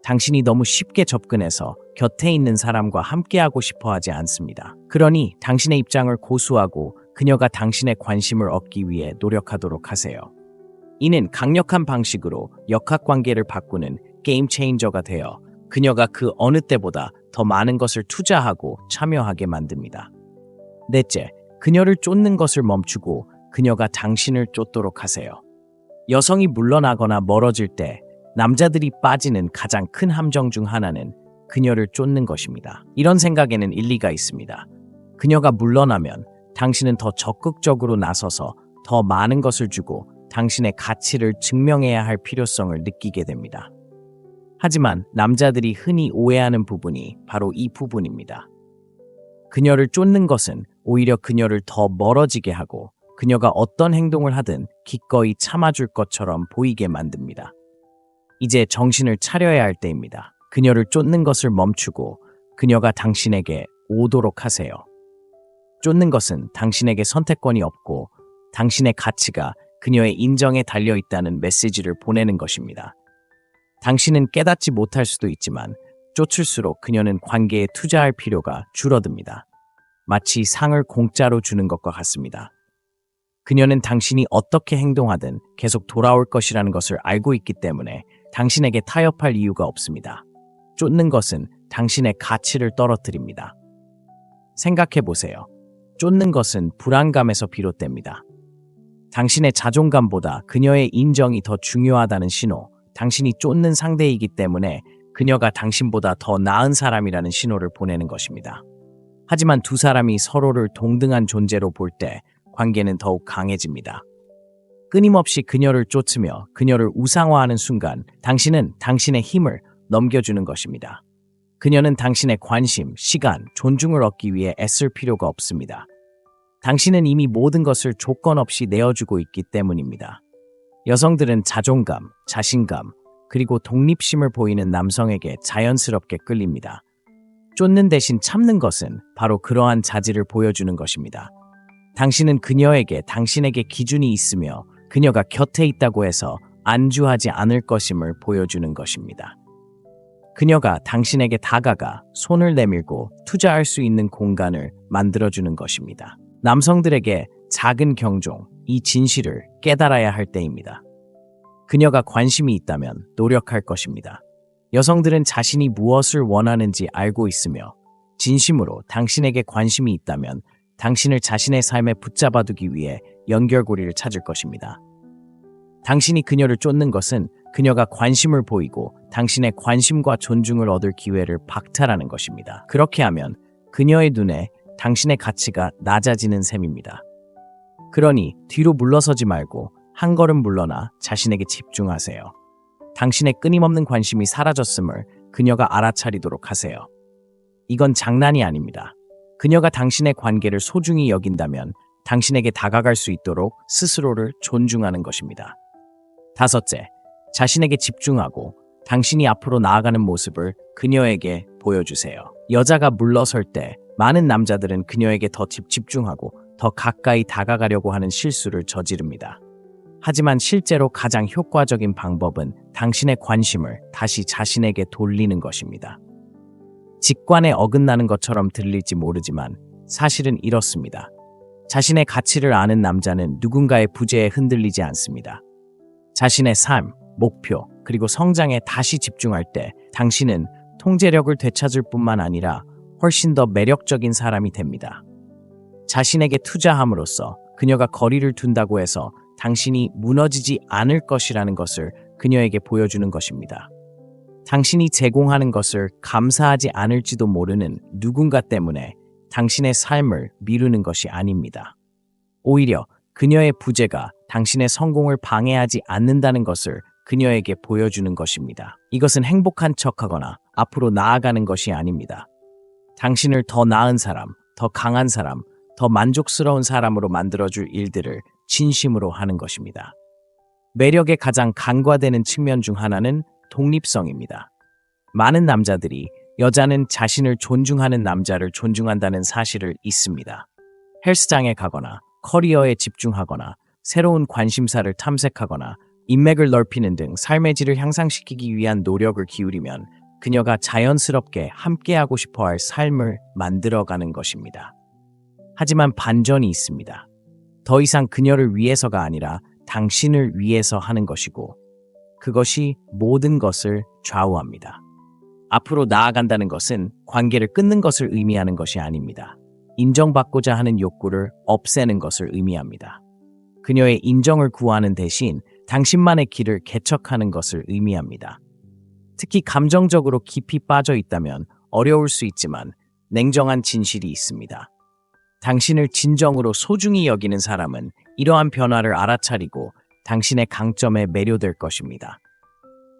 당신이 너무 쉽게 접근해서 곁에 있는 사람과 함께하고 싶어 하지 않습니다. 그러니 당신의 입장을 고수하고 그녀가 당신의 관심을 얻기 위해 노력하도록 하세요. 이는 강력한 방식으로 역학관계를 바꾸는 게임 체인저가 되어 그녀가 그 어느 때보다 더 많은 것을 투자하고 참여하게 만듭니다. 넷째, 그녀를 쫓는 것을 멈추고 그녀가 당신을 쫓도록 하세요. 여성이 물러나거나 멀어질 때 남자들이 빠지는 가장 큰 함정 중 하나는 그녀를 쫓는 것입니다. 이런 생각에는 일리가 있습니다. 그녀가 물러나면 당신은 더 적극적으로 나서서 더 많은 것을 주고 당신의 가치를 증명해야 할 필요성을 느끼게 됩니다. 하지만 남자들이 흔히 오해하는 부분이 바로 이 부분입니다. 그녀를 쫓는 것은 오히려 그녀를 더 멀어지게 하고 그녀가 어떤 행동을 하든 기꺼이 참아줄 것처럼 보이게 만듭니다. 이제 정신을 차려야 할 때입니다. 그녀를 쫓는 것을 멈추고 그녀가 당신에게 오도록 하세요. 쫓는 것은 당신에게 선택권이 없고 당신의 가치가 그녀의 인정에 달려있다는 메시지를 보내는 것입니다. 당신은 깨닫지 못할 수도 있지만 쫓을수록 그녀는 관계에 투자할 필요가 줄어듭니다. 마치 상을 공짜로 주는 것과 같습니다. 그녀는 당신이 어떻게 행동하든 계속 돌아올 것이라는 것을 알고 있기 때문에 당신에게 타협할 이유가 없습니다. 쫓는 것은 당신의 가치를 떨어뜨립니다. 생각해 보세요. 쫓는 것은 불안감에서 비롯됩니다. 당신의 자존감보다 그녀의 인정이 더 중요하다는 신호, 당신이 쫓는 상대이기 때문에 그녀가 당신보다 더 나은 사람이라는 신호를 보내는 것입니다. 하지만 두 사람이 서로를 동등한 존재로 볼 때 관계는 더욱 강해집니다. 끊임없이 그녀를 쫓으며 그녀를 우상화하는 순간 당신은 당신의 힘을 넘겨주는 것입니다. 그녀는 당신의 관심, 시간, 존중을 얻기 위해 애쓸 필요가 없습니다. 당신은 이미 모든 것을 조건 없이 내어주고 있기 때문입니다. 여성들은 자존감, 자신감, 그리고 독립심을 보이는 남성에게 자연스럽게 끌립니다. 쫓는 대신 참는 것은 바로 그러한 자질을 보여주는 것입니다. 당신은 그녀에게 당신에게 기준이 있으며 그녀가 곁에 있다고 해서 안주하지 않을 것임을 보여주는 것입니다. 그녀가 당신에게 다가가 손을 내밀고 투자할 수 있는 공간을 만들어주는 것입니다. 남성들에게 작은 경종, 이 진실을 깨달아야 할 때입니다. 그녀가 관심이 있다면 노력할 것입니다. 여성들은 자신이 무엇을 원하는지 알고 있으며 진심으로 당신에게 관심이 있다면 당신을 자신의 삶에 붙잡아두기 위해 연결고리를 찾을 것입니다. 당신이 그녀를 쫓는 것은 그녀가 관심을 보이고 당신의 관심과 존중을 얻을 기회를 박탈하는 것입니다. 그렇게 하면 그녀의 눈에 당신의 가치가 낮아지는 셈입니다. 그러니 뒤로 물러서지 말고 한 걸음 물러나 자신에게 집중하세요. 당신의 끊임없는 관심이 사라졌음을 그녀가 알아차리도록 하세요. 이건 장난이 아닙니다. 그녀가 당신의 관계를 소중히 여긴다면 당신에게 다가갈 수 있도록 스스로를 존중하는 것입니다. 다섯째, 자신에게 집중하고 당신이 앞으로 나아가는 모습을 그녀에게 보여주세요. 여자가 물러설 때 많은 남자들은 그녀에게 더 집중하고 더 가까이 다가가려고 하는 실수를 저지릅니다. 하지만 실제로 가장 효과적인 방법은 당신의 관심을 다시 자신에게 돌리는 것입니다. 직관에 어긋나는 것처럼 들릴지 모르지만 사실은 이렇습니다. 자신의 가치를 아는 남자는 누군가의 부재에 흔들리지 않습니다. 자신의 삶, 목표, 그리고 성장에 다시 집중할 때 당신은 통제력을 되찾을 뿐만 아니라 훨씬 더 매력적인 사람이 됩니다. 자신에게 투자함으로써 그녀가 거리를 둔다고 해서 당신이 무너지지 않을 것이라는 것을 그녀에게 보여주는 것입니다. 당신이 제공하는 것을 감사하지 않을지도 모르는 누군가 때문에 당신의 삶을 미루는 것이 아닙니다. 오히려 그녀의 부재가 당신의 성공을 방해하지 않는다는 것을 그녀에게 보여주는 것입니다. 이것은 행복한 척하거나 앞으로 나아가는 것이 아닙니다. 당신을 더 나은 사람, 더 강한 사람, 더 만족스러운 사람으로 만들어줄 일들을 진심으로 하는 것입니다. 매력의 가장 간과되는 측면 중 하나는 독립성입니다. 많은 남자들이 여자는 자신을 존중하는 남자를 존중한다는 사실을 잊습니다. 헬스장에 가거나 커리어에 집중하거나 새로운 관심사를 탐색하거나 인맥을 넓히는 등 삶의 질을 향상시키기 위한 노력을 기울이면 그녀가 자연스럽게 함께하고 싶어할 삶을 만들어가는 것입니다. 하지만 반전이 있습니다. 더 이상 그녀를 위해서가 아니라 당신을 위해서 하는 것이고 그것이 모든 것을 좌우합니다. 앞으로 나아간다는 것은 관계를 끊는 것을 의미하는 것이 아닙니다. 인정받고자 하는 욕구를 없애는 것을 의미합니다. 그녀의 인정을 구하는 대신 당신만의 길을 개척하는 것을 의미합니다. 특히 감정적으로 깊이 빠져 있다면 어려울 수 있지만 냉정한 진실이 있습니다. 당신을 진정으로 소중히 여기는 사람은 이러한 변화를 알아차리고 당신의 강점에 매료될 것입니다.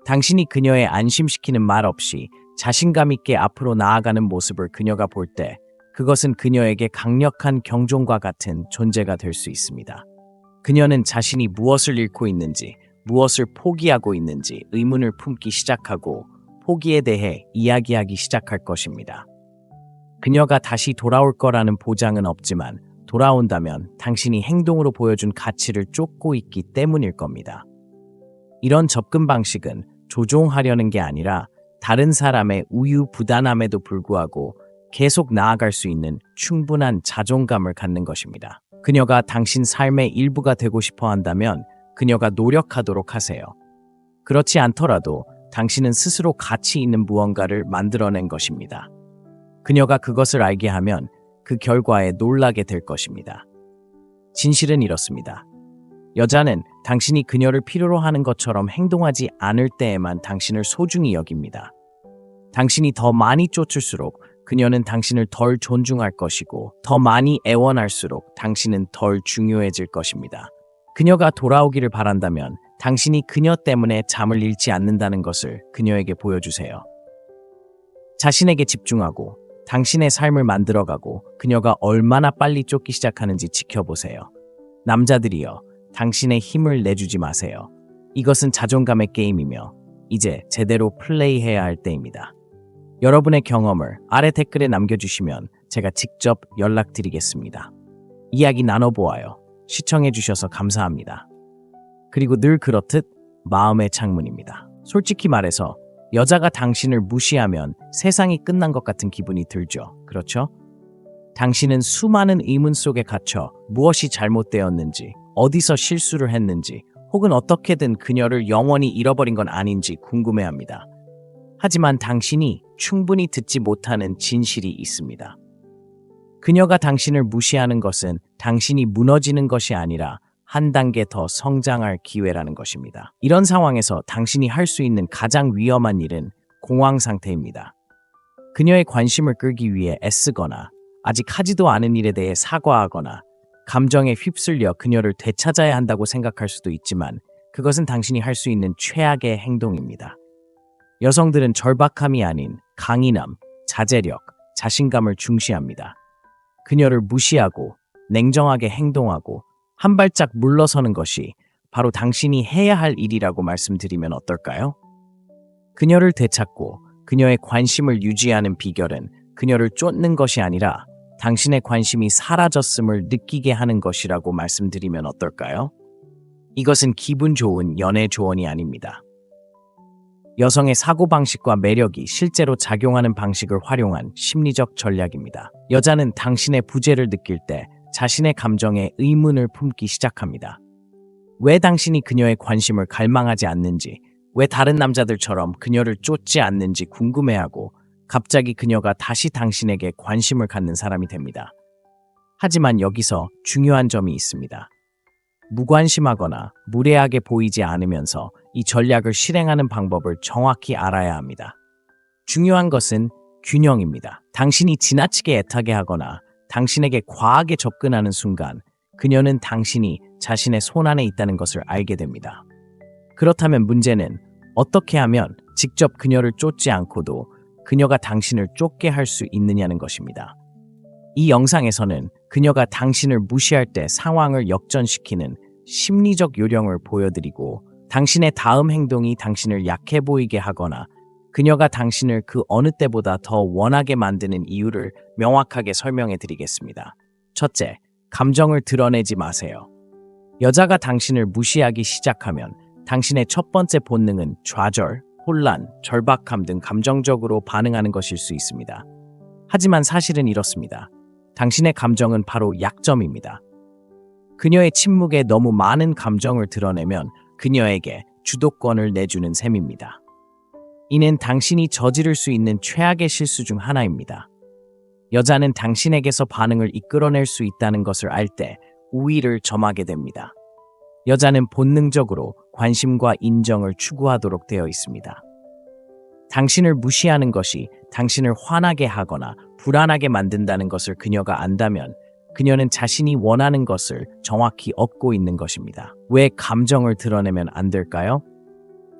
당신이 그녀의 안심시키는 말 없이 자신감 있게 앞으로 나아가는 모습을 그녀가 볼 때 그것은 그녀에게 강력한 경종과 같은 존재가 될 수 있습니다. 그녀는 자신이 무엇을 잃고 있는지, 무엇을 포기하고 있는지 의문을 품기 시작하고 포기에 대해 이야기하기 시작할 것입니다. 그녀가 다시 돌아올 거라는 보장은 없지만 돌아온다면 당신이 행동으로 보여준 가치를 쫓고 있기 때문일 겁니다. 이런 접근 방식은 조종하려는 게 아니라 다른 사람의 우유부단함에도 불구하고 계속 나아갈 수 있는 충분한 자존감을 갖는 것입니다. 그녀가 당신 삶의 일부가 되고 싶어 한다면 그녀가 노력하도록 하세요. 그렇지 않더라도 당신은 스스로 가치 있는 무언가를 만들어낸 것입니다. 그녀가 그것을 알게 하면 그 결과에 놀라게 될 것입니다. 진실은 이렇습니다. 여자는 당신이 그녀를 필요로 하는 것처럼 행동하지 않을 때에만 당신을 소중히 여깁니다. 당신이 더 많이 쫓을수록 그녀는 당신을 덜 존중할 것이고 더 많이 애원할수록 당신은 덜 중요해질 것입니다. 그녀가 돌아오기를 바란다면 당신이 그녀 때문에 잠을 잃지 않는다는 것을 그녀에게 보여주세요. 자신에게 집중하고 당신의 삶을 만들어가고 그녀가 얼마나 빨리 쫓기 시작하는지 지켜보세요. 남자들이여, 당신의 힘을 내주지 마세요. 이것은 자존감의 게임이며 이제 제대로 플레이해야 할 때입니다. 여러분의 경험을 아래 댓글에 남겨주시면 제가 직접 연락드리겠습니다. 이야기 나눠보아요. 시청해주셔서 감사합니다. 그리고 늘 그렇듯 마음의 창문입니다. 솔직히 말해서 여자가 당신을 무시하면 세상이 끝난 것 같은 기분이 들죠. 그렇죠? 당신은 수많은 의문 속에 갇혀 무엇이 잘못되었는지, 어디서 실수를 했는지, 혹은 어떻게든 그녀를 영원히 잃어버린 건 아닌지 궁금해합니다. 하지만 당신이 충분히 듣지 못하는 진실이 있습니다. 그녀가 당신을 무시하는 것은 당신이 무너지는 것이 아니라 한 단계 더 성장할 기회라는 것입니다. 이런 상황에서 당신이 할 수 있는 가장 위험한 일은 공황 상태입니다. 그녀의 관심을 끌기 위해 애쓰거나 아직 하지도 않은 일에 대해 사과하거나 감정에 휩쓸려 그녀를 되찾아야 한다고 생각할 수도 있지만 그것은 당신이 할 수 있는 최악의 행동입니다. 여성들은 절박함이 아닌 강인함, 자제력, 자신감을 중시합니다. 그녀를 무시하고 냉정하게 행동하고 한 발짝 물러서는 것이 바로 당신이 해야 할 일이라고 말씀드리면 어떨까요? 그녀를 되찾고 그녀의 관심을 유지하는 비결은 그녀를 쫓는 것이 아니라 당신의 관심이 사라졌음을 느끼게 하는 것이라고 말씀드리면 어떨까요? 이것은 기분 좋은 연애 조언이 아닙니다. 여성의 사고방식과 매력이 실제로 작용하는 방식을 활용한 심리적 전략입니다. 여자는 당신의 부재를 느낄 때 자신의 감정에 의문을 품기 시작합니다. 왜 당신이 그녀의 관심을 갈망하지 않는지, 왜 다른 남자들처럼 그녀를 쫓지 않는지 궁금해하고 갑자기 그녀가 다시 당신에게 관심을 갖는 사람이 됩니다. 하지만 여기서 중요한 점이 있습니다. 무관심하거나 무례하게 보이지 않으면서 이 전략을 실행하는 방법을 정확히 알아야 합니다. 중요한 것은 균형입니다. 당신이 지나치게 애타게 하거나 당신에게 과하게 접근하는 순간 그녀는 당신이 자신의 손안에 있다는 것을 알게 됩니다. 그렇다면 문제는 어떻게 하면 직접 그녀를 쫓지 않고도 그녀가 당신을 쫓게 할 수 있느냐는 것입니다. 이 영상에서는 그녀가 당신을 무시할 때 상황을 역전시키는 심리적 요령을 보여드리고 당신의 다음 행동이 당신을 약해 보이게 하거나 그녀가 당신을 그 어느 때보다 더 원하게 만드는 이유를 명확하게 설명해 드리겠습니다. 첫째, 감정을 드러내지 마세요. 여자가 당신을 무시하기 시작하면 당신의 첫 번째 본능은 좌절, 혼란, 절박함 등 감정적으로 반응하는 것일 수 있습니다. 하지만 사실은 이렇습니다. 당신의 감정은 바로 약점입니다. 그녀의 침묵에 너무 많은 감정을 드러내면 그녀에게 주도권을 내주는 셈입니다. 이는 당신이 저지를 수 있는 최악의 실수 중 하나입니다. 여자는 당신에게서 반응을 이끌어낼 수 있다는 것을 알 때 우위를 점하게 됩니다. 여자는 본능적으로 관심과 인정을 추구하도록 되어 있습니다. 당신을 무시하는 것이 당신을 화나게 하거나 불안하게 만든다는 것을 그녀가 안다면 그녀는 자신이 원하는 것을 정확히 얻고 있는 것입니다. 왜 감정을 드러내면 안 될까요?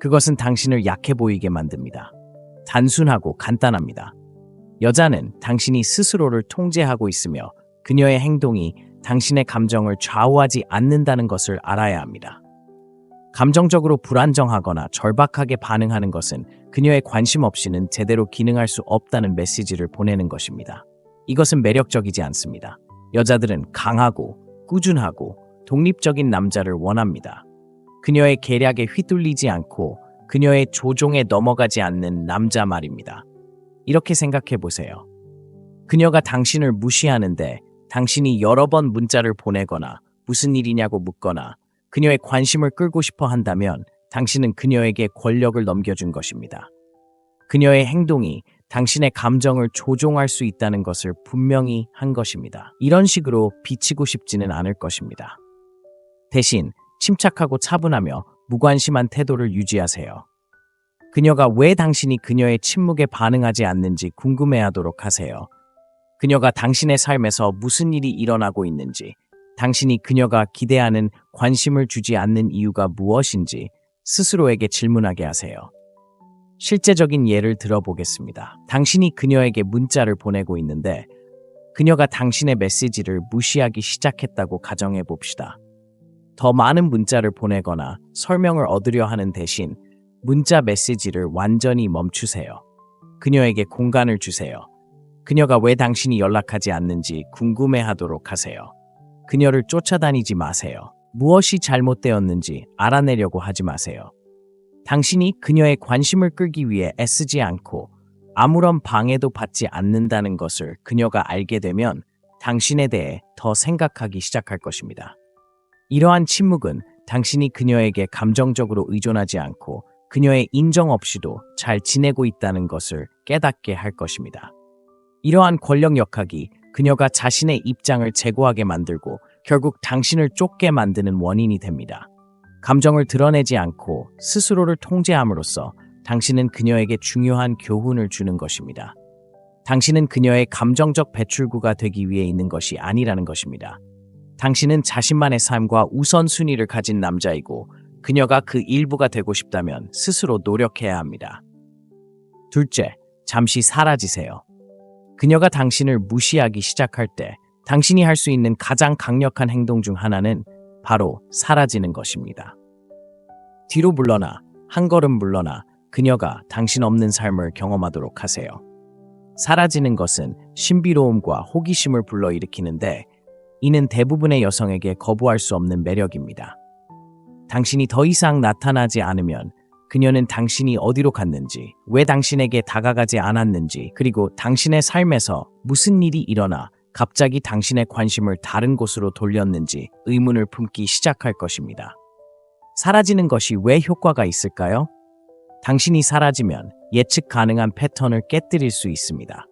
그것은 당신을 약해 보이게 만듭니다. 단순하고 간단합니다. 여자는 당신이 스스로를 통제하고 있으며 그녀의 행동이 당신의 감정을 좌우하지 않는다는 것을 알아야 합니다. 감정적으로 불안정하거나 절박하게 반응하는 것은 그녀의 관심 없이는 제대로 기능할 수 없다는 메시지를 보내는 것입니다. 이것은 매력적이지 않습니다. 여자들은 강하고 꾸준하고 독립적인 남자를 원합니다. 그녀의 계략에 휘둘리지 않고 그녀의 조종에 넘어가지 않는 남자 말입니다. 이렇게 생각해 보세요. 그녀가 당신을 무시하는데 당신이 여러 번 문자를 보내거나 무슨 일이냐고 묻거나 그녀의 관심을 끌고 싶어 한다면 당신은 그녀에게 권력을 넘겨준 것입니다. 그녀의 행동이 당신의 감정을 조종할 수 있다는 것을 분명히 한 것입니다. 이런 식으로 비치고 싶지는 않을 것입니다. 대신 침착하고 차분하며 무관심한 태도를 유지하세요. 그녀가 왜 당신이 그녀의 침묵에 반응하지 않는지 궁금해하도록 하세요. 그녀가 당신의 삶에서 무슨 일이 일어나고 있는지, 당신이 그녀가 기대하는 관심을 주지 않는 이유가 무엇인지 스스로에게 질문하게 하세요. 실제적인 예를 들어보겠습니다. 당신이 그녀에게 문자를 보내고 있는데 그녀가 당신의 메시지를 무시하기 시작했다고 가정해 봅시다. 더 많은 문자를 보내거나 설명을 얻으려 하는 대신 문자 메시지를 완전히 멈추세요. 그녀에게 공간을 주세요. 그녀가 왜 당신이 연락하지 않는지 궁금해하도록 하세요. 그녀를 쫓아다니지 마세요. 무엇이 잘못되었는지 알아내려고 하지 마세요. 당신이 그녀의 관심을 끌기 위해 애쓰지 않고 아무런 방해도 받지 않는다는 것을 그녀가 알게 되면 당신에 대해 더 생각하기 시작할 것입니다. 이러한 침묵은 당신이 그녀에게 감정적으로 의존하지 않고 그녀의 인정 없이도 잘 지내고 있다는 것을 깨닫게 할 것입니다. 이러한 권력 역학이 그녀가 자신의 입장을 제고하게 만들고 결국 당신을 쫓게 만드는 원인이 됩니다. 감정을 드러내지 않고 스스로를 통제함으로써 당신은 그녀에게 중요한 교훈을 주는 것입니다. 당신은 그녀의 감정적 배출구가 되기 위해 있는 것이 아니라는 것입니다. 당신은 자신만의 삶과 우선순위를 가진 남자이고 그녀가 그 일부가 되고 싶다면 스스로 노력해야 합니다. 둘째, 잠시 사라지세요. 그녀가 당신을 무시하기 시작할 때 당신이 할 수 있는 가장 강력한 행동 중 하나는 바로 사라지는 것입니다. 뒤로 물러나, 한 걸음 물러나 그녀가 당신 없는 삶을 경험하도록 하세요. 사라지는 것은 신비로움과 호기심을 불러일으키는데 이는 대부분의 여성에게 거부할 수 없는 매력입니다. 당신이 더 이상 나타나지 않으면 그녀는 당신이 어디로 갔는지, 왜 당신에게 다가가지 않았는지, 그리고 당신의 삶에서 무슨 일이 일어나 갑자기 당신의 관심을 다른 곳으로 돌렸는지 의문을 품기 시작할 것입니다. 사라지는 것이 왜 효과가 있을까요? 당신이 사라지면 예측 가능한 패턴을 깨뜨릴 수 있습니다.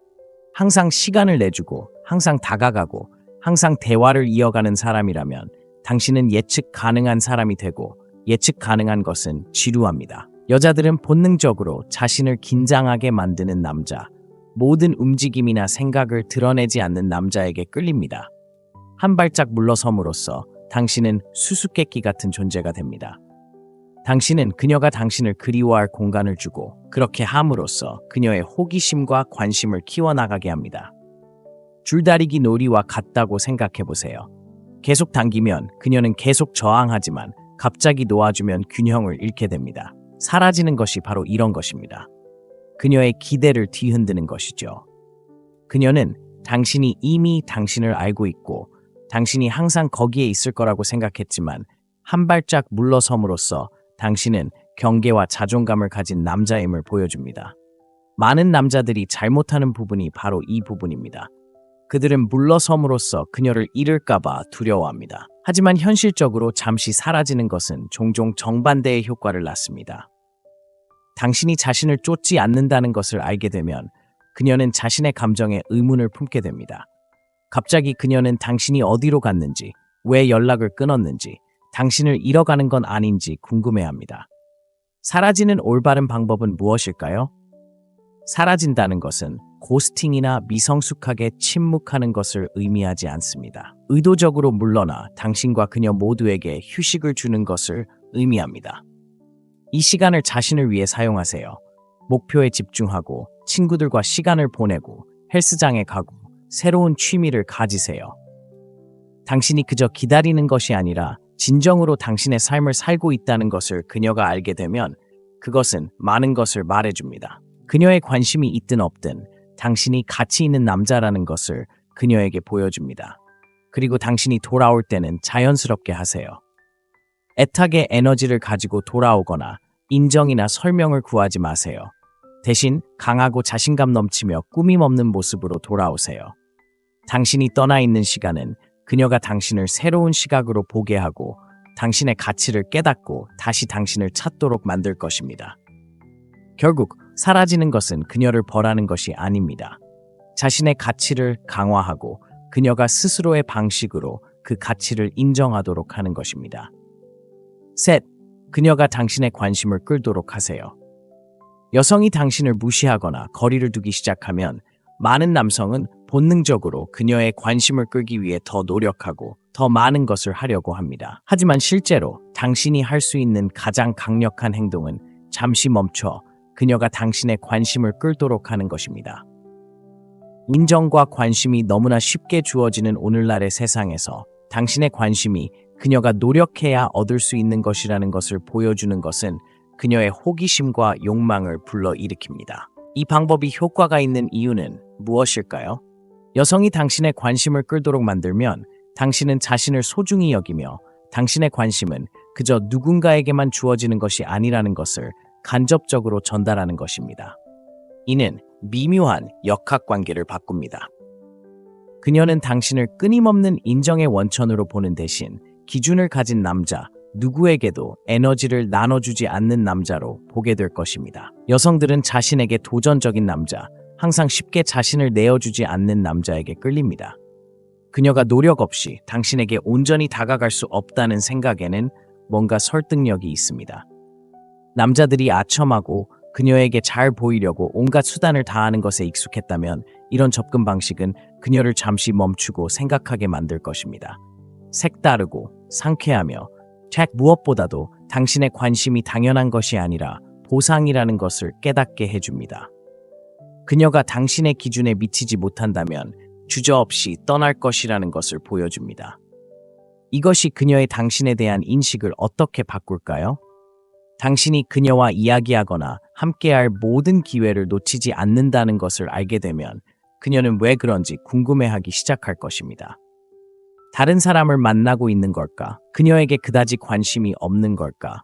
항상 시간을 내주고, 항상 다가가고, 항상 대화를 이어가는 사람이라면 당신은 예측 가능한 사람이 되고 예측 가능한 것은 지루합니다. 여자들은 본능적으로 자신을 긴장하게 만드는 남자, 모든 움직임이나 생각을 드러내지 않는 남자에게 끌립니다. 한 발짝 물러섬으로써 당신은 수수께끼 같은 존재가 됩니다. 당신은 그녀가 당신을 그리워할 공간을 주고 그렇게 함으로써 그녀의 호기심과 관심을 키워나가게 합니다. 줄다리기 놀이와 같다고 생각해보세요. 계속 당기면 그녀는 계속 저항하지만 갑자기 놓아주면 균형을 잃게 됩니다. 사라지는 것이 바로 이런 것입니다. 그녀의 기대를 뒤흔드는 것이죠. 그녀는 당신이 이미 당신을 알고 있고 당신이 항상 거기에 있을 거라고 생각했지만 한 발짝 물러섬으로써 당신은 경계와 자존감을 가진 남자임을 보여줍니다. 많은 남자들이 잘못하는 부분이 바로 이 부분입니다. 그들은 물러섬으로써 그녀를 잃을까봐 두려워합니다. 하지만 현실적으로 잠시 사라지는 것은 종종 정반대의 효과를 낳습니다. 당신이 자신을 쫓지 않는다는 것을 알게 되면 그녀는 자신의 감정에 의문을 품게 됩니다. 갑자기 그녀는 당신이 어디로 갔는지, 왜 연락을 끊었는지, 당신을 잃어가는 건 아닌지 궁금해합니다. 사라지는 올바른 방법은 무엇일까요? 사라진다는 것은 고스팅이나 미성숙하게 침묵하는 것을 의미하지 않습니다. 의도적으로 물러나 당신과 그녀 모두에게 휴식을 주는 것을 의미합니다. 이 시간을 자신을 위해 사용하세요. 목표에 집중하고 친구들과 시간을 보내고 헬스장에 가고 새로운 취미를 가지세요. 당신이 그저 기다리는 것이 아니라 진정으로 당신의 삶을 살고 있다는 것을 그녀가 알게 되면 그것은 많은 것을 말해줍니다. 그녀의 관심이 있든 없든 당신이 가치 있는 남자라는 것을 그녀에게 보여줍니다. 그리고 당신이 돌아올 때는 자연스럽게 하세요. 애착의 에너지를 가지고 돌아오거나 인정이나 설명을 구하지 마세요. 대신 강하고 자신감 넘치며 꾸밈 없는 모습으로 돌아오세요. 당신이 떠나 있는 시간은 그녀가 당신을 새로운 시각으로 보게 하고 당신의 가치를 깨닫고 다시 당신을 찾도록 만들 것입니다. 결국 사라지는 것은 그녀를 벌하는 것이 아닙니다. 자신의 가치를 강화하고 그녀가 스스로의 방식으로 그 가치를 인정하도록 하는 것입니다. 셋, 그녀가 당신의 관심을 끌도록 하세요. 여성이 당신을 무시하거나 거리를 두기 시작하면 많은 남성은 본능적으로 그녀의 관심을 끌기 위해 더 노력하고 더 많은 것을 하려고 합니다. 하지만 실제로 당신이 할 수 있는 가장 강력한 행동은 잠시 멈춰 그녀가 당신의 관심을 끌도록 하는 것입니다. 인정과 관심이 너무나 쉽게 주어지는 오늘날의 세상에서 당신의 관심이 그녀가 노력해야 얻을 수 있는 것이라는 것을 보여주는 것은 그녀의 호기심과 욕망을 불러일으킵니다. 이 방법이 효과가 있는 이유는 무엇일까요? 여성이 당신의 관심을 끌도록 만들면 당신은 자신을 소중히 여기며 당신의 관심은 그저 누군가에게만 주어지는 것이 아니라는 것을 간접적으로 전달하는 것입니다. 이는 미묘한 역학관계를 바꿉니다. 그녀는 당신을 끊임없는 인정의 원천으로 보는 대신 기준을 가진 남자, 누구에게도 에너지를 나눠주지 않는 남자로 보게 될 것입니다. 여성들은 자신에게 도전적인 남자, 항상 쉽게 자신을 내어주지 않는 남자에게 끌립니다. 그녀가 노력 없이 당신에게 온전히 다가갈 수 없다는 생각에는 뭔가 설득력이 있습니다. 남자들이 아첨하고 그녀에게 잘 보이려고 온갖 수단을 다하는 것에 익숙했다면 이런 접근 방식은 그녀를 잠시 멈추고 생각하게 만들 것입니다. 색다르고 상쾌하며 무엇보다도 당신의 관심이 당연한 것이 아니라 보상이라는 것을 깨닫게 해줍니다. 그녀가 당신의 기준에 미치지 못한다면 주저없이 떠날 것이라는 것을 보여줍니다. 이것이 그녀의 당신에 대한 인식을 어떻게 바꿀까요? 당신이 그녀와 이야기하거나 함께할 모든 기회를 놓치지 않는다는 것을 알게 되면 그녀는 왜 그런지 궁금해하기 시작할 것입니다. 다른 사람을 만나고 있는 걸까? 그녀에게 그다지 관심이 없는 걸까?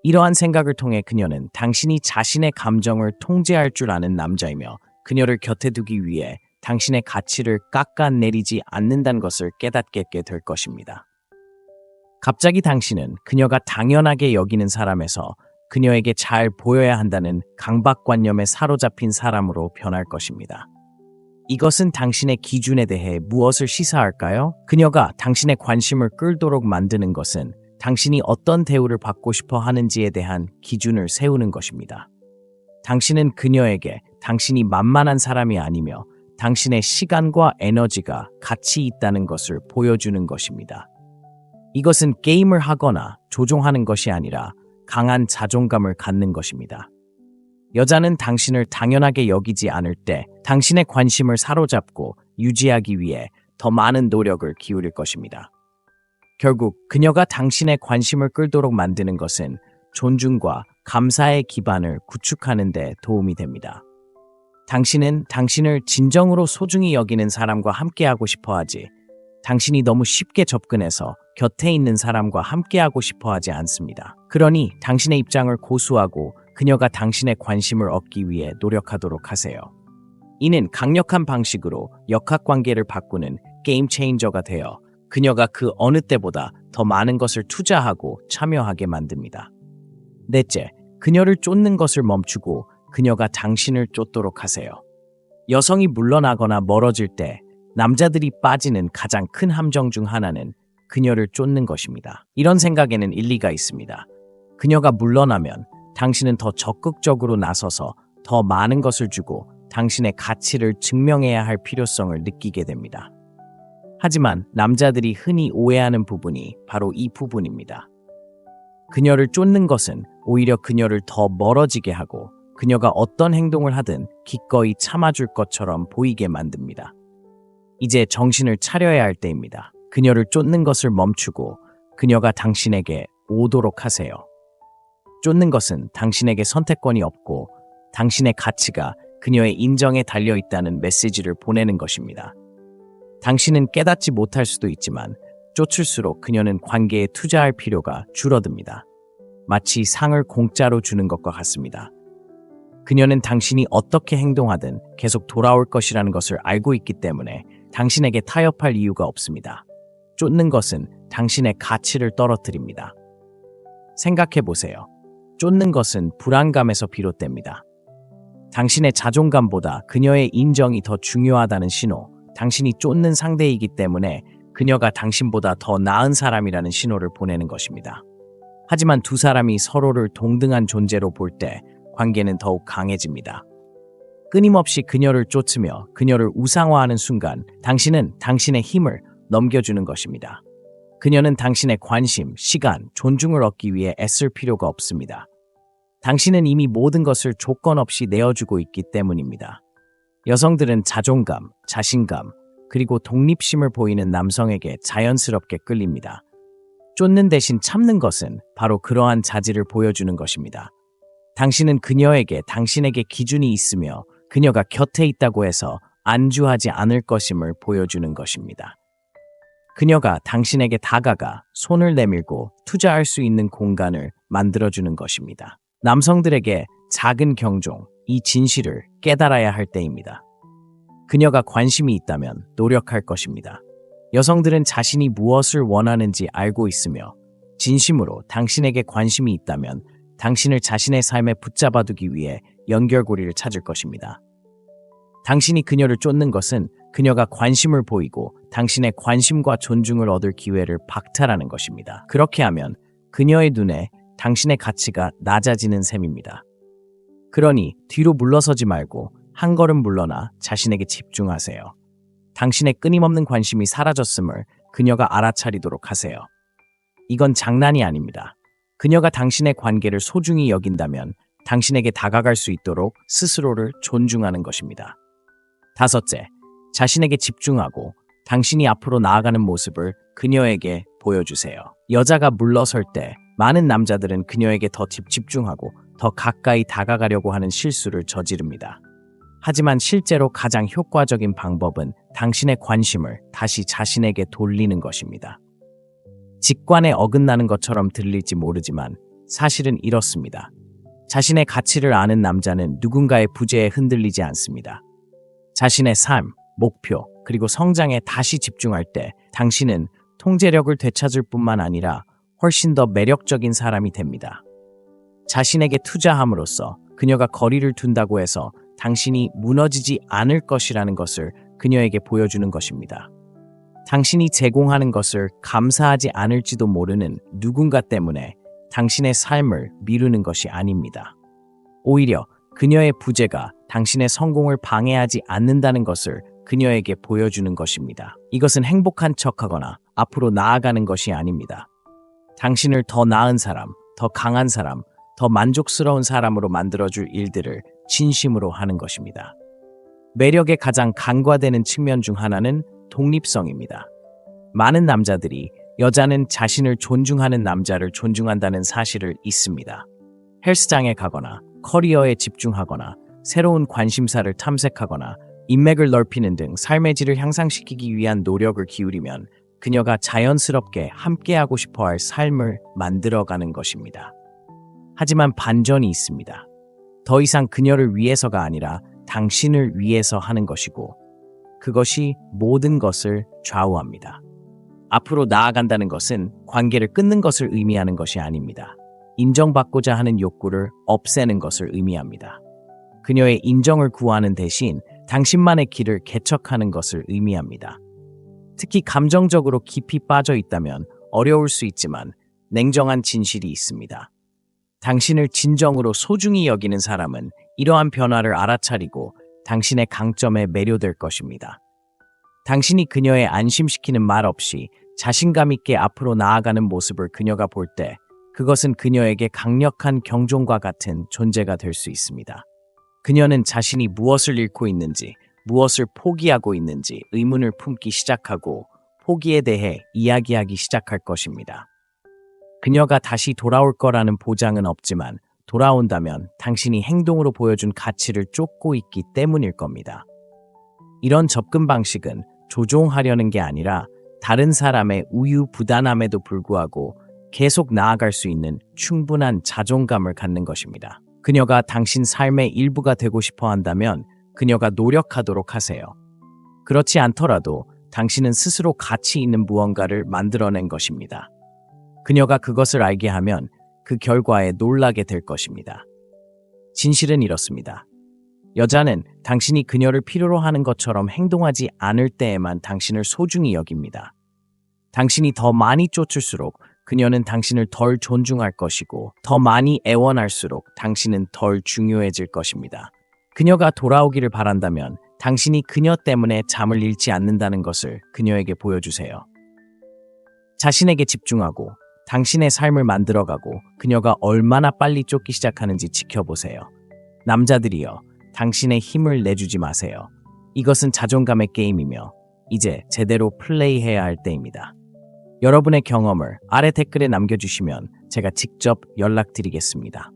이러한 생각을 통해 그녀는 당신이 자신의 감정을 통제할 줄 아는 남자이며 그녀를 곁에 두기 위해 당신의 가치를 깎아내리지 않는다는 것을 깨닫게 될 것입니다. 갑자기 당신은 그녀가 당연하게 여기는 사람에서 그녀에게 잘 보여야 한다는 강박관념에 사로잡힌 사람으로 변할 것입니다. 이것은 당신의 기준에 대해 무엇을 시사할까요? 그녀가 당신의 관심을 끌도록 만드는 것은 당신이 어떤 대우를 받고 싶어 하는지에 대한 기준을 세우는 것입니다. 당신은 그녀에게 당신이 만만한 사람이 아니며 당신의 시간과 에너지가 가치 있다는 것을 보여주는 것입니다. 이것은 게임을 하거나 조종하는 것이 아니라 강한 자존감을 갖는 것입니다. 여자는 당신을 당연하게 여기지 않을 때 당신의 관심을 사로잡고 유지하기 위해 더 많은 노력을 기울일 것입니다. 결국 그녀가 당신의 관심을 끌도록 만드는 것은 존중과 감사의 기반을 구축하는 데 도움이 됩니다. 당신은 당신을 진정으로 소중히 여기는 사람과 함께하고 싶어 하지, 당신이 너무 쉽게 접근해서 곁에 있는 사람과 함께하고 싶어 하지 않습니다. 그러니 당신의 입장을 고수하고 그녀가 당신의 관심을 얻기 위해 노력하도록 하세요. 이는 강력한 방식으로 역학관계를 바꾸는 게임 체인저가 되어 그녀가 그 어느 때보다 더 많은 것을 투자하고 참여하게 만듭니다. 넷째, 그녀를 쫓는 것을 멈추고 그녀가 당신을 쫓도록 하세요. 여성이 물러나거나 멀어질 때 남자들이 빠지는 가장 큰 함정 중 하나는 그녀를 쫓는 것입니다. 이런 생각에는 일리가 있습니다. 그녀가 물러나면 당신은 더 적극적으로 나서서 더 많은 것을 주고 당신의 가치를 증명해야 할 필요성을 느끼게 됩니다. 하지만 남자들이 흔히 오해하는 부분이 바로 이 부분입니다. 그녀를 쫓는 것은 오히려 그녀를 더 멀어지게 하고 그녀가 어떤 행동을 하든 기꺼이 참아줄 것처럼 보이게 만듭니다. 이제 정신을 차려야 할 때입니다. 그녀를 쫓는 것을 멈추고 그녀가 당신에게 오도록 하세요. 쫓는 것은 당신에게 선택권이 없고 당신의 가치가 그녀의 인정에 달려있다는 메시지를 보내는 것입니다. 당신은 깨닫지 못할 수도 있지만 쫓을수록 그녀는 관계에 투자할 필요가 줄어듭니다. 마치 상을 공짜로 주는 것과 같습니다. 그녀는 당신이 어떻게 행동하든 계속 돌아올 것이라는 것을 알고 있기 때문에 당신에게 타협할 이유가 없습니다. 쫓는 것은 당신의 가치를 떨어뜨립니다. 생각해 보세요. 쫓는 것은 불안감에서 비롯됩니다. 당신의 자존감보다 그녀의 인정이 더 중요하다는 신호, 당신이 쫓는 상대이기 때문에 그녀가 당신보다 더 나은 사람이라는 신호를 보내는 것입니다. 하지만 두 사람이 서로를 동등한 존재로 볼 때 관계는 더욱 강해집니다. 끊임없이 그녀를 쫓으며 그녀를 우상화하는 순간 당신은 당신의 힘을 넘겨주는 것입니다. 그녀는 당신의 관심, 시간, 존중을 얻기 위해 애쓸 필요가 없습니다. 당신은 이미 모든 것을 조건 없이 내어주고 있기 때문입니다. 여성들은 자존감, 자신감, 그리고 독립심을 보이는 남성에게 자연스럽게 끌립니다. 쫓는 대신 참는 것은 바로 그러한 자질을 보여주는 것입니다. 당신은 그녀에게 당신에게 기준이 있으며 그녀가 곁에 있다고 해서 안주하지 않을 것임을 보여주는 것입니다. 그녀가 당신에게 다가가 손을 내밀고 투자할 수 있는 공간을 만들어주는 것입니다. 남성들에게 작은 경종, 이 진실을 깨달아야 할 때입니다. 그녀가 관심이 있다면 노력할 것입니다. 여성들은 자신이 무엇을 원하는지 알고 있으며 진심으로 당신에게 관심이 있다면 당신을 자신의 삶에 붙잡아두기 위해 연결고리를 찾을 것입니다. 당신이 그녀를 쫓는 것은 그녀가 관심을 보이고 당신의 관심과 존중을 얻을 기회를 박탈하는 것입니다. 그렇게 하면 그녀의 눈에 당신의 가치가 낮아지는 셈입니다. 그러니 뒤로 물러서지 말고 한 걸음 물러나 자신에게 집중하세요. 당신의 끊임없는 관심이 사라졌음을 그녀가 알아차리도록 하세요. 이건 장난이 아닙니다. 그녀가 당신의 관계를 소중히 여긴다면 당신에게 다가갈 수 있도록 스스로를 존중하는 것입니다. 다섯째, 자신에게 집중하고 당신이 앞으로 나아가는 모습을 그녀에게 보여주세요. 여자가 물러설 때 많은 남자들은 그녀에게 더 집중하고 더 가까이 다가가려고 하는 실수를 저지릅니다. 하지만 실제로 가장 효과적인 방법은 당신의 관심을 다시 자신에게 돌리는 것입니다. 직관에 어긋나는 것처럼 들릴지 모르지만 사실은 이렇습니다. 자신의 가치를 아는 남자는 누군가의 부재에 흔들리지 않습니다. 자신의 삶, 목표, 그리고 성장에 다시 집중할 때 당신은 통제력을 되찾을 뿐만 아니라 훨씬 더 매력적인 사람이 됩니다. 자신에게 투자함으로써 그녀가 거리를 둔다고 해서 당신이 무너지지 않을 것이라는 것을 그녀에게 보여주는 것입니다. 당신이 제공하는 것을 감사하지 않을지도 모르는 누군가 때문에 당신의 삶을 미루는 것이 아닙니다. 오히려 그녀의 부재가 당신의 성공을 방해하지 않는다는 것을 그녀에게 보여주는 것입니다. 이것은 행복한 척하거나 앞으로 나아가는 것이 아닙니다. 당신을 더 나은 사람, 더 강한 사람, 더 만족스러운 사람으로 만들어줄 일들을 진심으로 하는 것입니다. 매력의 가장 간과되는 측면 중 하나는 독립성입니다. 많은 남자들이 여자는 자신을 존중하는 남자를 존중한다는 사실을 잊습니다. 헬스장에 가거나 커리어에 집중하거나 새로운 관심사를 탐색하거나 인맥을 넓히는 등 삶의 질을 향상시키기 위한 노력을 기울이면 그녀가 자연스럽게 함께하고 싶어할 삶을 만들어가는 것입니다. 하지만 반전이 있습니다. 더 이상 그녀를 위해서가 아니라 당신을 위해서 하는 것이고 그것이 모든 것을 좌우합니다. 앞으로 나아간다는 것은 관계를 끊는 것을 의미하는 것이 아닙니다. 인정받고자 하는 욕구를 없애는 것을 의미합니다. 그녀의 인정을 구하는 대신 당신만의 길을 개척하는 것을 의미합니다. 특히 감정적으로 깊이 빠져 있다면 어려울 수 있지만 냉정한 진실이 있습니다. 당신을 진정으로 소중히 여기는 사람은 이러한 변화를 알아차리고 당신의 강점에 매료될 것입니다. 당신이 그녀의 안심시키는 말 없이 자신감 있게 앞으로 나아가는 모습을 그녀가 볼 때 그것은 그녀에게 강력한 경종과 같은 존재가 될 수 있습니다. 그녀는 자신이 무엇을 잃고 있는지, 무엇을 포기하고 있는지 의문을 품기 시작하고 포기에 대해 이야기하기 시작할 것입니다. 그녀가 다시 돌아올 거라는 보장은 없지만 돌아온다면 당신이 행동으로 보여준 가치를 쫓고 있기 때문일 겁니다. 이런 접근 방식은 조종하려는 게 아니라 다른 사람의 우유부단함에도 불구하고 계속 나아갈 수 있는 충분한 자존감을 갖는 것입니다. 그녀가 당신 삶의 일부가 되고 싶어 한다면 그녀가 노력하도록 하세요. 그렇지 않더라도 당신은 스스로 가치 있는 무언가를 만들어낸 것입니다. 그녀가 그것을 알게 하면 그 결과에 놀라게 될 것입니다. 진실은 이렇습니다. 여자는 당신이 그녀를 필요로 하는 것처럼 행동하지 않을 때에만 당신을 소중히 여깁니다. 당신이 더 많이 쫓을수록 그녀는 당신을 덜 존중할 것이고 더 많이 애원할수록 당신은 덜 중요해질 것입니다. 그녀가 돌아오기를 바란다면 당신이 그녀 때문에 잠을 잃지 않는다는 것을 그녀에게 보여주세요. 자신에게 집중하고 당신의 삶을 만들어가고 그녀가 얼마나 빨리 쫓기 시작하는지 지켜보세요. 남자들이여, 당신의 힘을 내주지 마세요. 이것은 자존감의 게임이며 이제 제대로 플레이해야 할 때입니다. 여러분의 경험을 아래 댓글에 남겨주시면 제가 직접 연락드리겠습니다.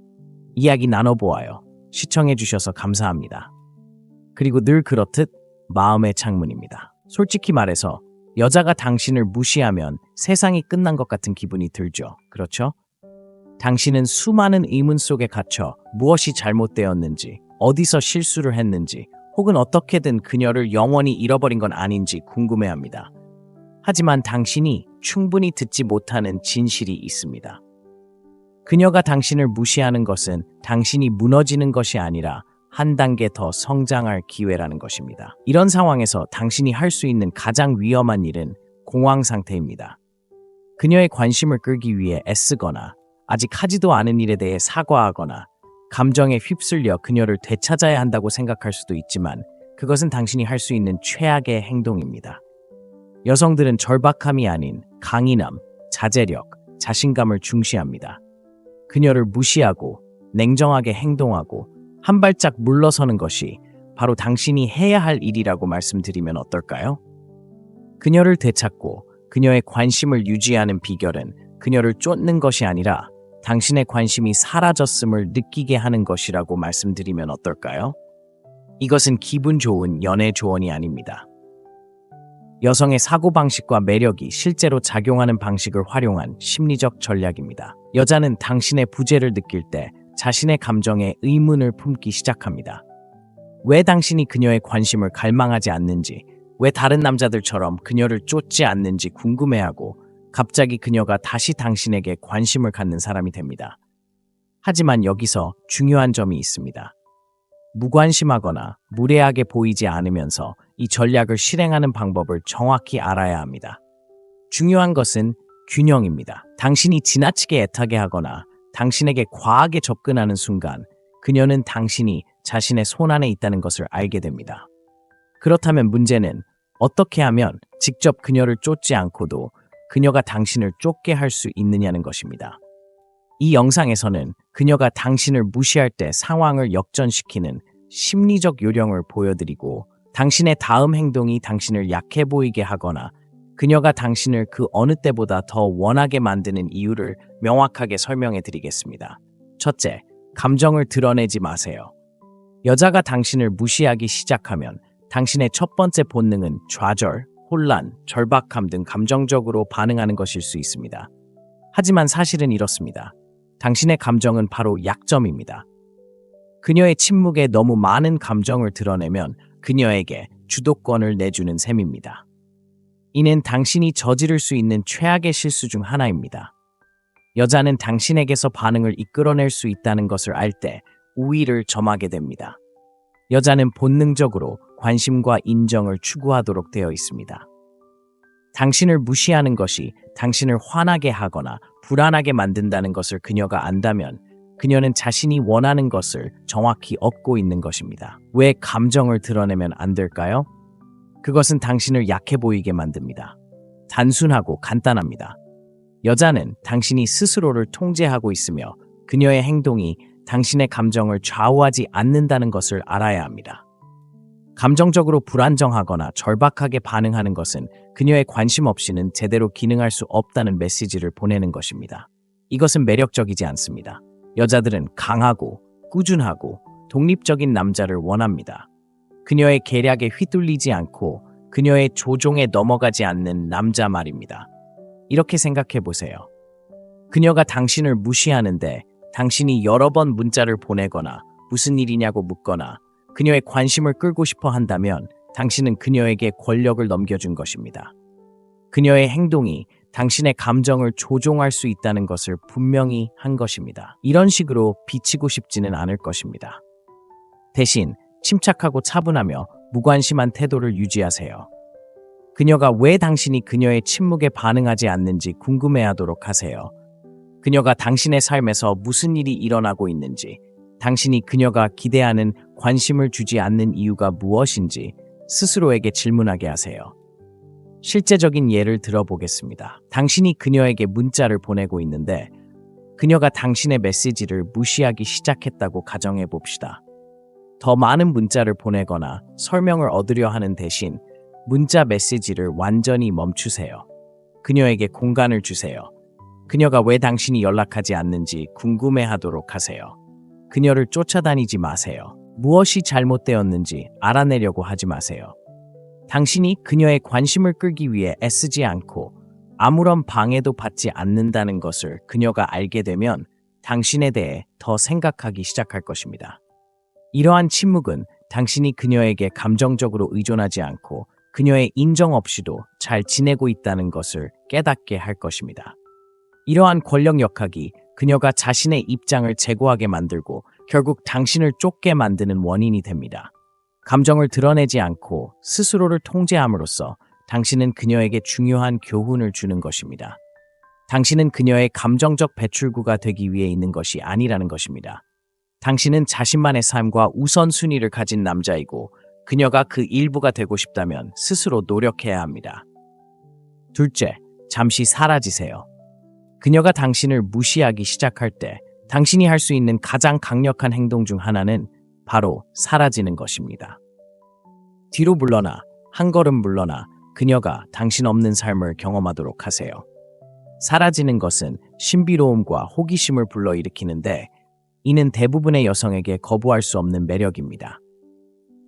이야기 나눠보아요. 시청해주셔서 감사합니다. 그리고 늘 그렇듯 마음의 창문입니다. 솔직히 말해서 여자가 당신을 무시하면 세상이 끝난 것 같은 기분이 들죠. 그렇죠? 당신은 수많은 의문 속에 갇혀 무엇이 잘못되었는지, 어디서 실수를 했는지, 혹은 어떻게든 그녀를 영원히 잃어버린 건 아닌지 궁금해합니다. 하지만 당신이 충분히 듣지 못하는 진실이 있습니다. 그녀가 당신을 무시하는 것은 당신이 무너지는 것이 아니라 한 단계 더 성장할 기회라는 것입니다. 이런 상황에서 당신이 할 수 있는 가장 위험한 일은 공황 상태입니다. 그녀의 관심을 끌기 위해 애쓰거나 아직 하지도 않은 일에 대해 사과하거나 감정에 휩쓸려 그녀를 되찾아야 한다고 생각할 수도 있지만 그것은 당신이 할 수 있는 최악의 행동입니다. 여성들은 절박함이 아닌 강인함, 자제력, 자신감을 중시합니다. 그녀를 무시하고 냉정하게 행동하고 한 발짝 물러서는 것이 바로 당신이 해야 할 일이라고 말씀드리면 어떨까요? 그녀를 되찾고 그녀의 관심을 유지하는 비결은 그녀를 쫓는 것이 아니라 당신의 관심이 사라졌음을 느끼게 하는 것이라고 말씀드리면 어떨까요? 이것은 기분 좋은 연애 조언이 아닙니다. 여성의 사고방식과 매력이 실제로 작용하는 방식을 활용한 심리적 전략입니다. 여자는 당신의 부재를 느낄 때 자신의 감정에 의문을 품기 시작합니다. 왜 당신이 그녀의 관심을 갈망하지 않는지, 왜 다른 남자들처럼 그녀를 쫓지 않는지 궁금해하고 갑자기 그녀가 다시 당신에게 관심을 갖는 사람이 됩니다. 하지만 여기서 중요한 점이 있습니다. 무관심하거나 무례하게 보이지 않으면서 이 전략을 실행하는 방법을 정확히 알아야 합니다. 중요한 것은 균형입니다. 당신이 지나치게 애타게 하거나 당신에게 과하게 접근하는 순간 그녀는 당신이 자신의 손안에 있다는 것을 알게 됩니다. 그렇다면 문제는 어떻게 하면 직접 그녀를 쫓지 않고도 그녀가 당신을 쫓게 할 수 있느냐는 것입니다. 이 영상에서는 그녀가 당신을 무시할 때 상황을 역전시키는 심리적 요령을 보여드리고 당신의 다음 행동이 당신을 약해 보이게 하거나 그녀가 당신을 그 어느 때보다 더 원하게 만드는 이유를 명확하게 설명해 드리겠습니다. 첫째, 감정을 드러내지 마세요. 여자가 당신을 무시하기 시작하면 당신의 첫 번째 본능은 좌절, 혼란, 절박함 등 감정적으로 반응하는 것일 수 있습니다. 하지만 사실은 이렇습니다. 당신의 감정은 바로 약점입니다. 그녀의 침묵에 너무 많은 감정을 드러내면 그녀에게 주도권을 내주는 셈입니다. 이는 당신이 저지를 수 있는 최악의 실수 중 하나입니다. 여자는 당신에게서 반응을 이끌어낼 수 있다는 것을 알 때 우위를 점하게 됩니다. 여자는 본능적으로 관심과 인정을 추구하도록 되어 있습니다. 당신을 무시하는 것이 당신을 화나게 하거나 불안하게 만든다는 것을 그녀가 안다면 그녀는 자신이 원하는 것을 정확히 얻고 있는 것입니다. 왜 감정을 드러내면 안 될까요? 그것은 당신을 약해 보이게 만듭니다. 단순하고 간단합니다. 여자는 당신이 스스로를 통제하고 있으며 그녀의 행동이 당신의 감정을 좌우하지 않는다는 것을 알아야 합니다. 감정적으로 불안정하거나 절박하게 반응하는 것은 그녀의 관심 없이는 제대로 기능할 수 없다는 메시지를 보내는 것입니다. 이것은 매력적이지 않습니다. 여자들은 강하고 꾸준하고 독립적인 남자를 원합니다. 그녀의 계략에 휘둘리지 않고 그녀의 조종에 넘어가지 않는 남자 말입니다. 이렇게 생각해 보세요. 그녀가 당신을 무시하는데 당신이 여러 번 문자를 보내거나 무슨 일이냐고 묻거나 그녀의 관심을 끌고 싶어 한다면 당신은 그녀에게 권력을 넘겨준 것입니다. 그녀의 행동이 당신의 감정을 조종할 수 있다는 것을 분명히 한 것입니다. 이런 식으로 비치고 싶지는 않을 것입니다. 대신 침착하고 차분하며 무관심한 태도를 유지하세요. 그녀가 왜 당신이 그녀의 침묵에 반응하지 않는지 궁금해하도록 하세요. 그녀가 당신의 삶에서 무슨 일이 일어나고 있는지, 당신이 그녀가 기대하는 관심을 주지 않는 이유가 무엇인지 스스로에게 질문하게 하세요. 실제적인 예를 들어보겠습니다. 당신이 그녀에게 문자를 보내고 있는데 그녀가 당신의 메시지를 무시하기 시작했다고 가정해 봅시다. 더 많은 문자를 보내거나 설명을 얻으려 하는 대신 문자 메시지를 완전히 멈추세요. 그녀에게 공간을 주세요. 그녀가 왜 당신이 연락하지 않는지 궁금해하도록 하세요. 그녀를 쫓아다니지 마세요. 무엇이 잘못되었는지 알아내려고 하지 마세요. 당신이 그녀의 관심을 끌기 위해 애쓰지 않고 아무런 방해도 받지 않는다는 것을 그녀가 알게 되면 당신에 대해 더 생각하기 시작할 것입니다. 이러한 침묵은 당신이 그녀에게 감정적으로 의존하지 않고 그녀의 인정 없이도 잘 지내고 있다는 것을 깨닫게 할 것입니다. 이러한 권력 역학이 그녀가 자신의 입장을 제고하게 만들고 결국 당신을 쫓게 만드는 원인이 됩니다. 감정을 드러내지 않고 스스로를 통제함으로써 당신은 그녀에게 중요한 교훈을 주는 것입니다. 당신은 그녀의 감정적 배출구가 되기 위해 있는 것이 아니라는 것입니다. 당신은 자신만의 삶과 우선순위를 가진 남자이고 그녀가 그 일부가 되고 싶다면 스스로 노력해야 합니다. 둘째, 잠시 사라지세요. 그녀가 당신을 무시하기 시작할 때 당신이 할 수 있는 가장 강력한 행동 중 하나는 바로 사라지는 것입니다. 뒤로 물러나, 한 걸음 물러나 그녀가 당신 없는 삶을 경험하도록 하세요. 사라지는 것은 신비로움과 호기심을 불러일으키는데 이는 대부분의 여성에게 거부할 수 없는 매력입니다.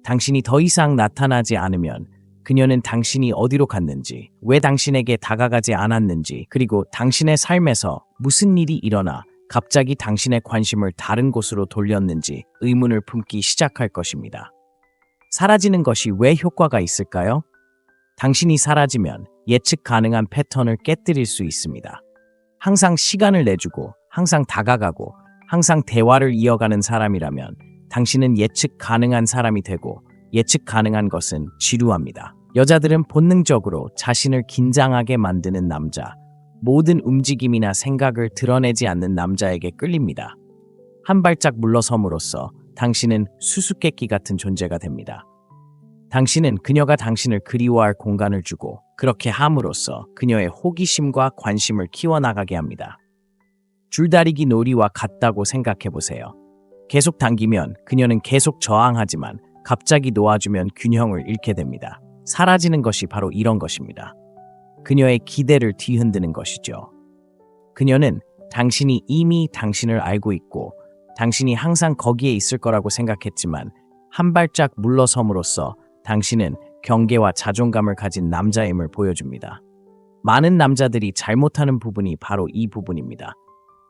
당신이 더 이상 나타나지 않으면 그녀는 당신이 어디로 갔는지, 왜 당신에게 다가가지 않았는지, 그리고 당신의 삶에서 무슨 일이 일어나 갑자기 당신의 관심을 다른 곳으로 돌렸는지 의문을 품기 시작할 것입니다. 사라지는 것이 왜 효과가 있을까요? 당신이 사라지면 예측 가능한 패턴을 깨뜨릴 수 있습니다. 항상 시간을 내주고, 항상 다가가고, 항상 대화를 이어가는 사람이라면 당신은 예측 가능한 사람이 되고 예측 가능한 것은 지루합니다. 여자들은 본능적으로 자신을 긴장하게 만드는 남자, 모든 움직임이나 생각을 드러내지 않는 남자에게 끌립니다. 한 발짝 물러섬으로써 당신은 수수께끼 같은 존재가 됩니다. 당신은 그녀가 당신을 그리워할 공간을 주고 그렇게 함으로써 그녀의 호기심과 관심을 키워나가게 합니다. 줄다리기 놀이와 같다고 생각해보세요. 계속 당기면 그녀는 계속 저항하지만 갑자기 놓아주면 균형을 잃게 됩니다. 사라지는 것이 바로 이런 것입니다. 그녀의 기대를 뒤흔드는 것이죠. 그녀는 당신이 이미 당신을 알고 있고 당신이 항상 거기에 있을 거라고 생각했지만 한 발짝 물러섬으로써 당신은 경계와 자존감을 가진 남자임을 보여줍니다. 많은 남자들이 잘못하는 부분이 바로 이 부분입니다.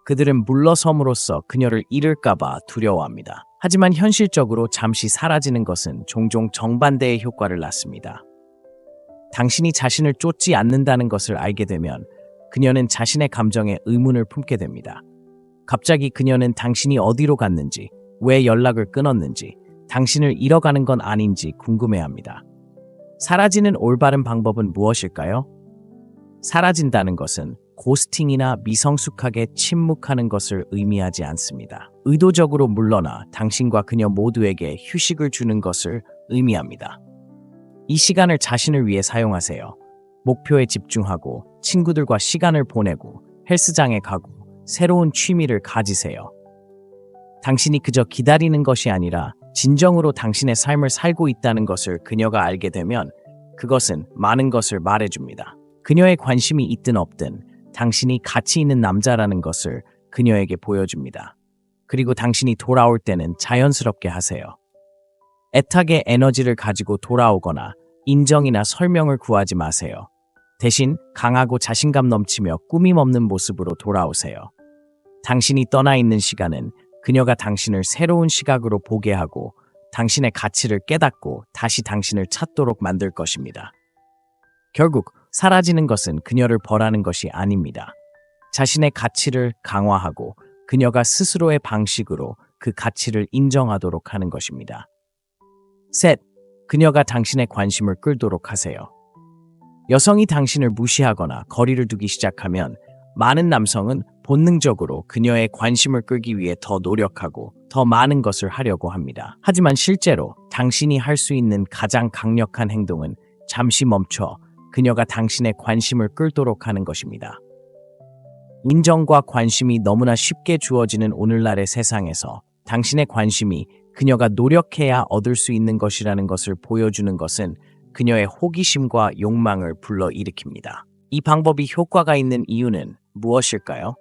그들은 물러섬으로써 그녀를 잃을까봐 두려워합니다. 하지만 현실적으로 잠시 사라지는 것은 종종 정반대의 효과를 낳습니다. 당신이 자신을 쫓지 않는다는 것을 알게 되면 그녀는 자신의 감정에 의문을 품게 됩니다. 갑자기 그녀는 당신이 어디로 갔는지, 왜 연락을 끊었는지, 당신을 잃어가는 건 아닌지 궁금해합니다. 사라지는 올바른 방법은 무엇일까요? 사라진다는 것은 고스팅이나 미성숙하게 침묵하는 것을 의미하지 않습니다. 의도적으로 물러나 당신과 그녀 모두에게 휴식을 주는 것을 의미합니다. 이 시간을 자신을 위해 사용하세요. 목표에 집중하고 친구들과 시간을 보내고 헬스장에 가고 새로운 취미를 가지세요. 당신이 그저 기다리는 것이 아니라 진정으로 당신의 삶을 살고 있다는 것을 그녀가 알게 되면 그것은 많은 것을 말해줍니다. 그녀의 관심이 있든 없든 당신이 가치 있는 남자라는 것을 그녀에게 보여줍니다. 그리고 당신이 돌아올 때는 자연스럽게 하세요. 애착의 에너지를 가지고 돌아오거나 인정이나 설명을 구하지 마세요. 대신 강하고 자신감 넘치며 꾸밈 없는 모습으로 돌아오세요. 당신이 떠나 있는 시간은 그녀가 당신을 새로운 시각으로 보게 하고 당신의 가치를 깨닫고 다시 당신을 찾도록 만들 것입니다. 결국 사라지는 것은 그녀를 벌하는 것이 아닙니다. 자신의 가치를 강화하고 그녀가 스스로의 방식으로 그 가치를 인정하도록 하는 것입니다. 셋, 그녀가 당신의 관심을 끌도록 하세요. 여성이 당신을 무시하거나 거리를 두기 시작하면 많은 남성은 본능적으로 그녀의 관심을 끌기 위해 더 노력하고 더 많은 것을 하려고 합니다. 하지만 실제로 당신이 할 수 있는 가장 강력한 행동은 잠시 멈춰 그녀가 당신의 관심을 끌도록 하는 것입니다. 인정과 관심이 너무나 쉽게 주어지는 오늘날의 세상에서 당신의 관심이 그녀가 노력해야 얻을 수 있는 것이라는 것을 보여주는 것은 그녀의 호기심과 욕망을 불러일으킵니다. 이 방법이 효과가 있는 이유는 무엇일까요?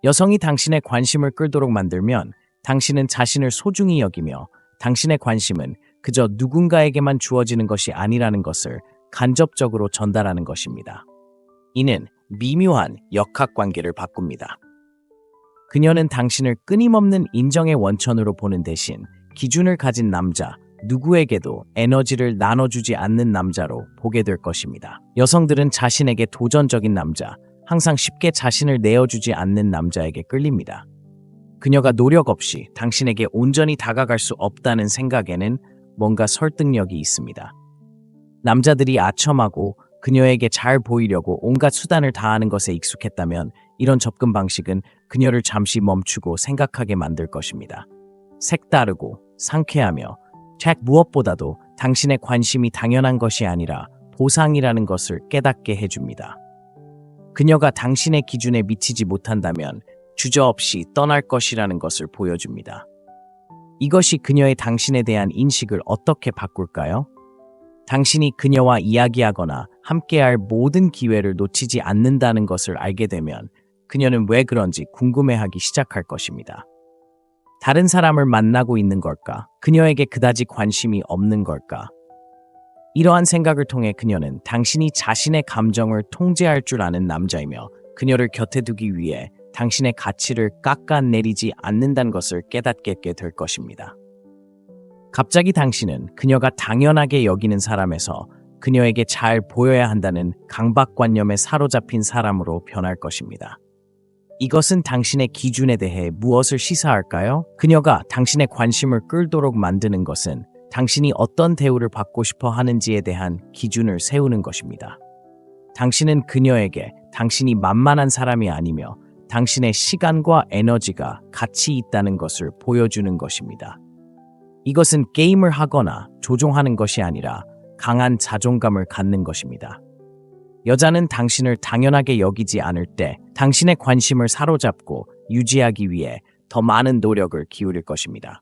여성이 당신의 관심을 끌도록 만들면 당신은 자신을 소중히 여기며 당신의 관심은 그저 누군가에게만 주어지는 것이 아니라는 것을 간접적으로 전달하는 것입니다. 이는 미묘한 역학관계를 바꿉니다. 그녀는 당신을 끊임없는 인정의 원천으로 보는 대신 기준을 가진 남자, 누구에게도 에너지를 나눠주지 않는 남자로 보게 될 것입니다. 여성들은 자신에게 도전적인 남자, 항상 쉽게 자신을 내어주지 않는 남자에게 끌립니다. 그녀가 노력 없이 당신에게 온전히 다가갈 수 없다는 생각에는 뭔가 설득력이 있습니다. 남자들이 아첨하고 그녀에게 잘 보이려고 온갖 수단을 다하는 것에 익숙했다면 이런 접근 방식은 그녀를 잠시 멈추고 생각하게 만들 것입니다. 색다르고 상쾌하며 무엇보다도 당신의 관심이 당연한 것이 아니라 보상이라는 것을 깨닫게 해줍니다. 그녀가 당신의 기준에 미치지 못한다면 주저없이 떠날 것이라는 것을 보여줍니다. 이것이 그녀의 당신에 대한 인식을 어떻게 바꿀까요? 당신이 그녀와 이야기하거나 함께할 모든 기회를 놓치지 않는다는 것을 알게 되면 그녀는 왜 그런지 궁금해하기 시작할 것입니다. 다른 사람을 만나고 있는 걸까? 그녀에게 그다지 관심이 없는 걸까? 이러한 생각을 통해 그녀는 당신이 자신의 감정을 통제할 줄 아는 남자이며 그녀를 곁에 두기 위해 당신의 가치를 깎아내리지 않는다는 것을 깨닫게 될 것입니다. 갑자기 당신은 그녀가 당연하게 여기는 사람에서 그녀에게 잘 보여야 한다는 강박관념에 사로잡힌 사람으로 변할 것입니다. 이것은 당신의 기준에 대해 무엇을 시사할까요? 그녀가 당신의 관심을 끌도록 만드는 것은 당신이 어떤 대우를 받고 싶어 하는지에 대한 기준을 세우는 것입니다. 당신은 그녀에게 당신이 만만한 사람이 아니며 당신의 시간과 에너지가 가치 있다는 것을 보여주는 것입니다. 이것은 게임을 하거나 조종하는 것이 아니라 강한 자존감을 갖는 것입니다. 여자는 당신을 당연하게 여기지 않을 때 당신의 관심을 사로잡고 유지하기 위해 더 많은 노력을 기울일 것입니다.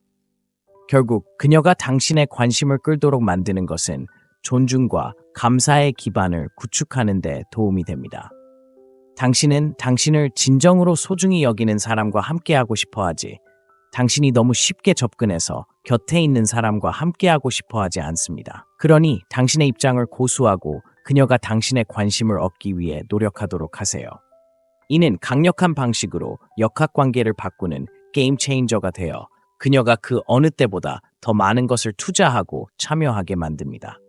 결국 그녀가 당신의 관심을 끌도록 만드는 것은 존중과 감사의 기반을 구축하는 데 도움이 됩니다. 당신은 당신을 진정으로 소중히 여기는 사람과 함께하고 싶어 하지, 당신이 너무 쉽게 접근해서 곁에 있는 사람과 함께하고 싶어 하지 않습니다. 그러니 당신의 입장을 고수하고 그녀가 당신의 관심을 얻기 위해 노력하도록 하세요. 이는 강력한 방식으로 역학관계를 바꾸는 게임 체인저가 되어 그녀가 그 어느 때보다 더 많은 것을 투자하고 참여하게 만듭니다.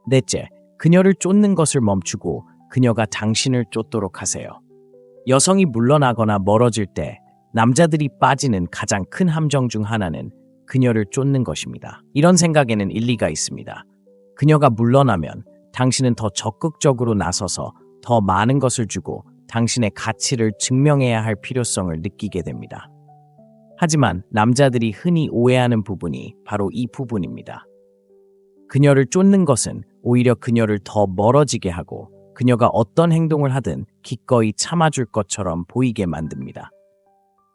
넷째, 그녀를 쫓는 것을 멈추고 그녀가 당신을 쫓도록 하세요. 여성이 물러나거나 멀어질 때 남자들이 빠지는 가장 큰 함정 중 하나는 그녀를 쫓는 것입니다. 이런 생각에는 일리가 있습니다. 그녀가 물러나면 당신은 더 적극적으로 나서서 더 많은 것을 주고 당신의 가치를 증명해야 할 필요성을 느끼게 됩니다. 하지만 남자들이 흔히 오해하는 부분이 바로 이 부분입니다. 그녀를 쫓는 것은 오히려 그녀를 더 멀어지게 하고 그녀가 어떤 행동을 하든 기꺼이 참아줄 것처럼 보이게 만듭니다.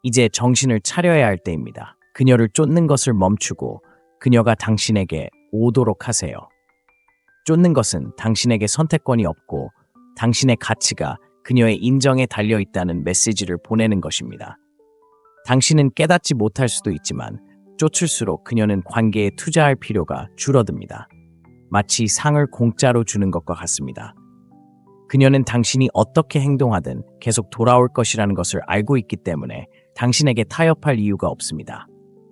이제 정신을 차려야 할 때입니다. 그녀를 쫓는 것을 멈추고 그녀가 당신에게 오도록 하세요. 쫓는 것은 당신에게 선택권이 없고 당신의 가치가 그녀의 인정에 달려있다는 메시지를 보내는 것입니다. 당신은 깨닫지 못할 수도 있지만 쫓을수록 그녀는 관계에 투자할 필요가 줄어듭니다. 마치 상을 공짜로 주는 것과 같습니다. 그녀는 당신이 어떻게 행동하든 계속 돌아올 것이라는 것을 알고 있기 때문에 당신에게 타협할 이유가 없습니다.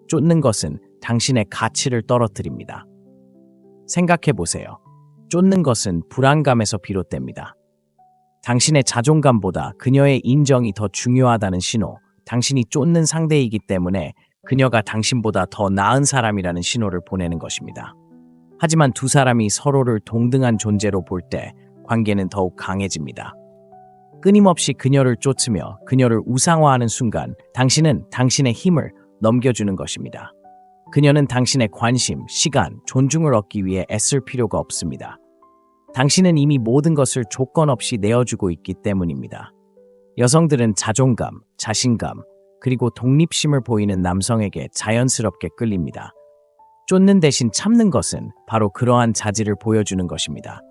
쫓는 것은 당신의 가치를 떨어뜨립니다. 생각해 보세요. 쫓는 것은 불안감에서 비롯됩니다. 당신의 자존감보다 그녀의 인정이 더 중요하다는 신호, 당신이 쫓는 상대이기 때문에 그녀가 당신보다 더 나은 사람이라는 신호를 보내는 것입니다. 하지만 두 사람이 서로를 동등한 존재로 볼 때 관계는 더욱 강해집니다. 끊임없이 그녀를 쫓으며 그녀를 우상화하는 순간 당신은 당신의 힘을 넘겨주는 것입니다. 그녀는 당신의 관심, 시간, 존중을 얻기 위해 애쓸 필요가 없습니다. 당신은 이미 모든 것을 조건 없이 내어주고 있기 때문입니다. 여성들은 자존감, 자신감, 그리고 독립심을 보이는 남성에게 자연스럽게 끌립니다. 쫓는 대신 참는 것은 바로 그러한 자질을 보여주는 것입니다.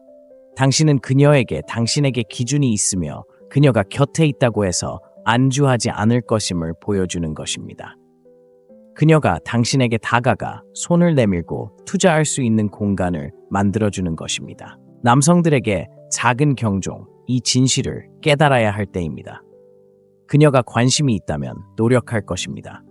당신은 그녀에게 당신에게 기준이 있으며 그녀가 곁에 있다고 해서 안주하지 않을 것임을 보여주는 것입니다. 그녀가 당신에게 다가가 손을 내밀고 투자할 수 있는 공간을 만들어주는 것입니다. 남성들에게 작은 경종, 이 진실을 깨달아야 할 때입니다. 그녀가 관심이 있다면 노력할 것입니다.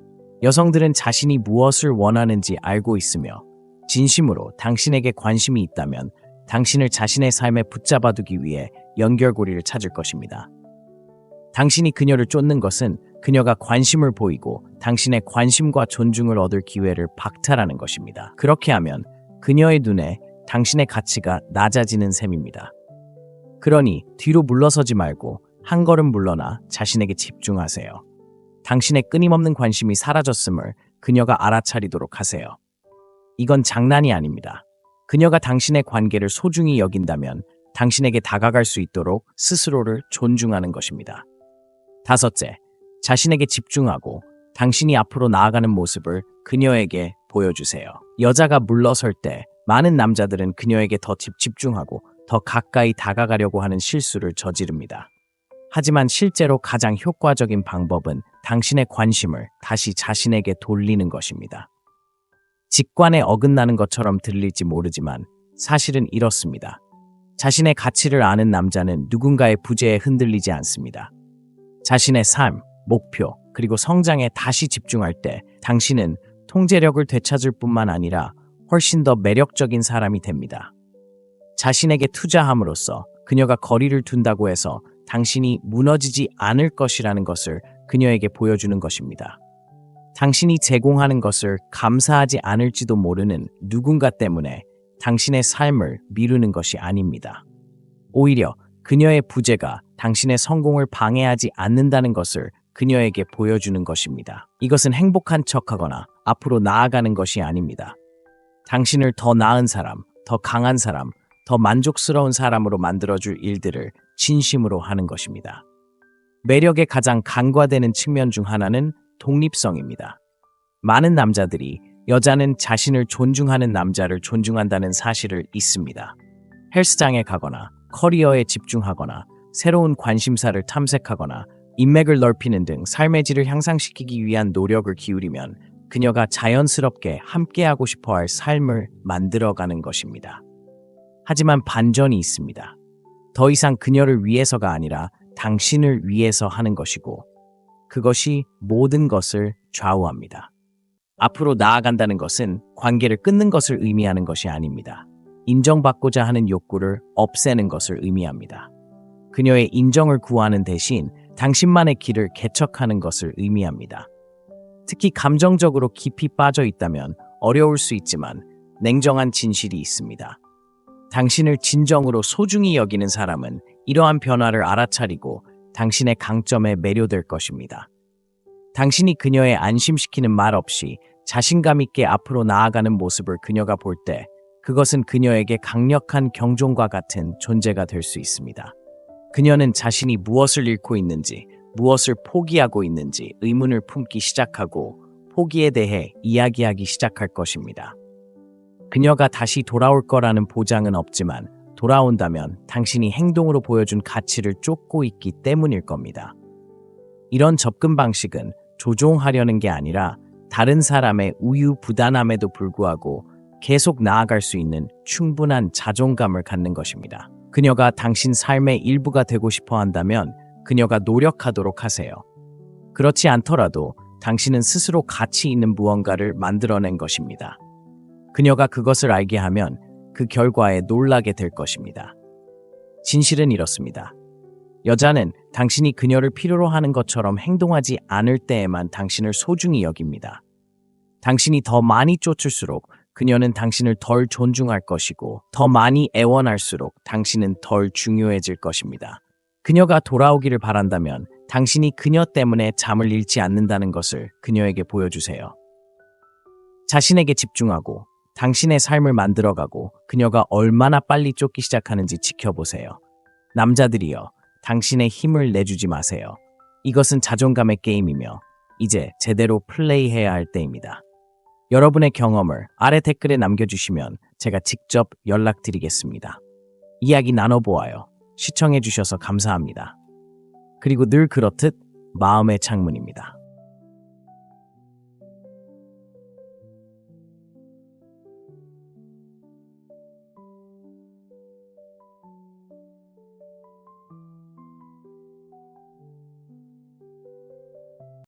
여성들은 자신이 무엇을 원하는지 알고 있으며 진심으로 당신에게 관심이 있다면 당신을 자신의 삶에 붙잡아두기 위해 연결고리를 찾을 것입니다. 당신이 그녀를 쫓는 것은 그녀가 관심을 보이고 당신의 관심과 존중을 얻을 기회를 박탈하는 것입니다. 그렇게 하면 그녀의 눈에 당신의 가치가 낮아지는 셈입니다. 그러니 뒤로 물러서지 말고 한 걸음 물러나 자신에게 집중하세요. 당신의 끊임없는 관심이 사라졌음을 그녀가 알아차리도록 하세요. 이건 장난이 아닙니다. 그녀가 당신의 관계를 소중히 여긴다면 당신에게 다가갈 수 있도록 스스로를 존중하는 것입니다. 다섯째, 자신에게 집중하고 당신이 앞으로 나아가는 모습을 그녀에게 보여주세요. 여자가 물러설 때 많은 남자들은 그녀에게 더 집중하고 더 가까이 다가가려고 하는 실수를 저지릅니다. 하지만 실제로 가장 효과적인 방법은 당신의 관심을 다시 자신에게 돌리는 것입니다. 직관에 어긋나는 것처럼 들릴지 모르지만 사실은 이렇습니다. 자신의 가치를 아는 남자는 누군가의 부재에 흔들리지 않습니다. 자신의 삶, 목표, 그리고 성장에 다시 집중할 때 당신은 통제력을 되찾을 뿐만 아니라 훨씬 더 매력적인 사람이 됩니다. 자신에게 투자함으로써 그녀가 거리를 둔다고 해서 당신이 무너지지 않을 것이라는 것을 그녀에게 보여주는 것입니다. 당신이 제공하는 것을 감사하지 않을지도 모르는 누군가 때문에 당신의 삶을 미루는 것이 아닙니다. 오히려 그녀의 부재가 당신의 성공을 방해하지 않는다는 것을 그녀에게 보여주는 것입니다. 이것은 행복한 척하거나 앞으로 나아가는 것이 아닙니다. 당신을 더 나은 사람, 더 강한 사람, 더 만족스러운 사람으로 만들어줄 일들을 진심으로 하는 것입니다. 매력의 가장 간과되는 측면 중 하나는 독립성입니다. 많은 남자들이 여자는 자신을 존중하는 남자를 존중한다는 사실을 잊습니다. 헬스장에 가거나 커리어에 집중하거나 새로운 관심사를 탐색하거나 인맥을 넓히는 등 삶의 질을 향상시키기 위한 노력을 기울이면 그녀가 자연스럽게 함께하고 싶어할 삶을 만들어가는 것입니다. 하지만 반전이 있습니다. 더 이상 그녀를 위해서가 아니라 당신을 위해서 하는 것이고 그것이 모든 것을 좌우합니다. 앞으로 나아간다는 것은 관계를 끊는 것을 의미하는 것이 아닙니다. 인정받고자 하는 욕구를 없애는 것을 의미합니다. 그녀의 인정을 구하는 대신 당신만의 길을 개척하는 것을 의미합니다. 특히 감정적으로 깊이 빠져 있다면 어려울 수 있지만 냉정한 진실이 있습니다. 당신을 진정으로 소중히 여기는 사람은 이러한 변화를 알아차리고 당신의 강점에 매료될 것입니다. 당신이 그녀의 안심시키는 말 없이 자신감 있게 앞으로 나아가는 모습을 그녀가 볼 때 그것은 그녀에게 강력한 경종과 같은 존재가 될 수 있습니다. 그녀는 자신이 무엇을 잃고 있는지, 무엇을 포기하고 있는지 의문을 품기 시작하고 포기에 대해 이야기하기 시작할 것입니다. 그녀가 다시 돌아올 거라는 보장은 없지만 돌아온다면 당신이 행동으로 보여준 가치를 쫓고 있기 때문일 겁니다. 이런 접근 방식은 조종하려는 게 아니라 다른 사람의 우유부단함에도 불구하고 계속 나아갈 수 있는 충분한 자존감을 갖는 것입니다. 그녀가 당신 삶의 일부가 되고 싶어 한다면 그녀가 노력하도록 하세요. 그렇지 않더라도 당신은 스스로 가치 있는 무언가를 만들어낸 것입니다. 그녀가 그것을 알게 하면 그 결과에 놀라게 될 것입니다. 진실은 이렇습니다. 여자는 당신이 그녀를 필요로 하는 것처럼 행동하지 않을 때에만 당신을 소중히 여깁니다. 당신이 더 많이 쫓을수록 그녀는 당신을 덜 존중할 것이고 더 많이 애원할수록 당신은 덜 중요해질 것입니다. 그녀가 돌아오기를 바란다면 당신이 그녀 때문에 잠을 잃지 않는다는 것을 그녀에게 보여주세요. 자신에게 집중하고 당신의 삶을 만들어가고 그녀가 얼마나 빨리 쫓기 시작하는지 지켜보세요. 남자들이여, 당신의 힘을 내주지 마세요. 이것은 자존감의 게임이며 이제 제대로 플레이해야 할 때입니다. 여러분의 경험을 아래 댓글에 남겨주시면 제가 직접 연락드리겠습니다. 이야기 나눠보아요. 시청해주셔서 감사합니다. 그리고 늘 그렇듯 마음의 창문입니다.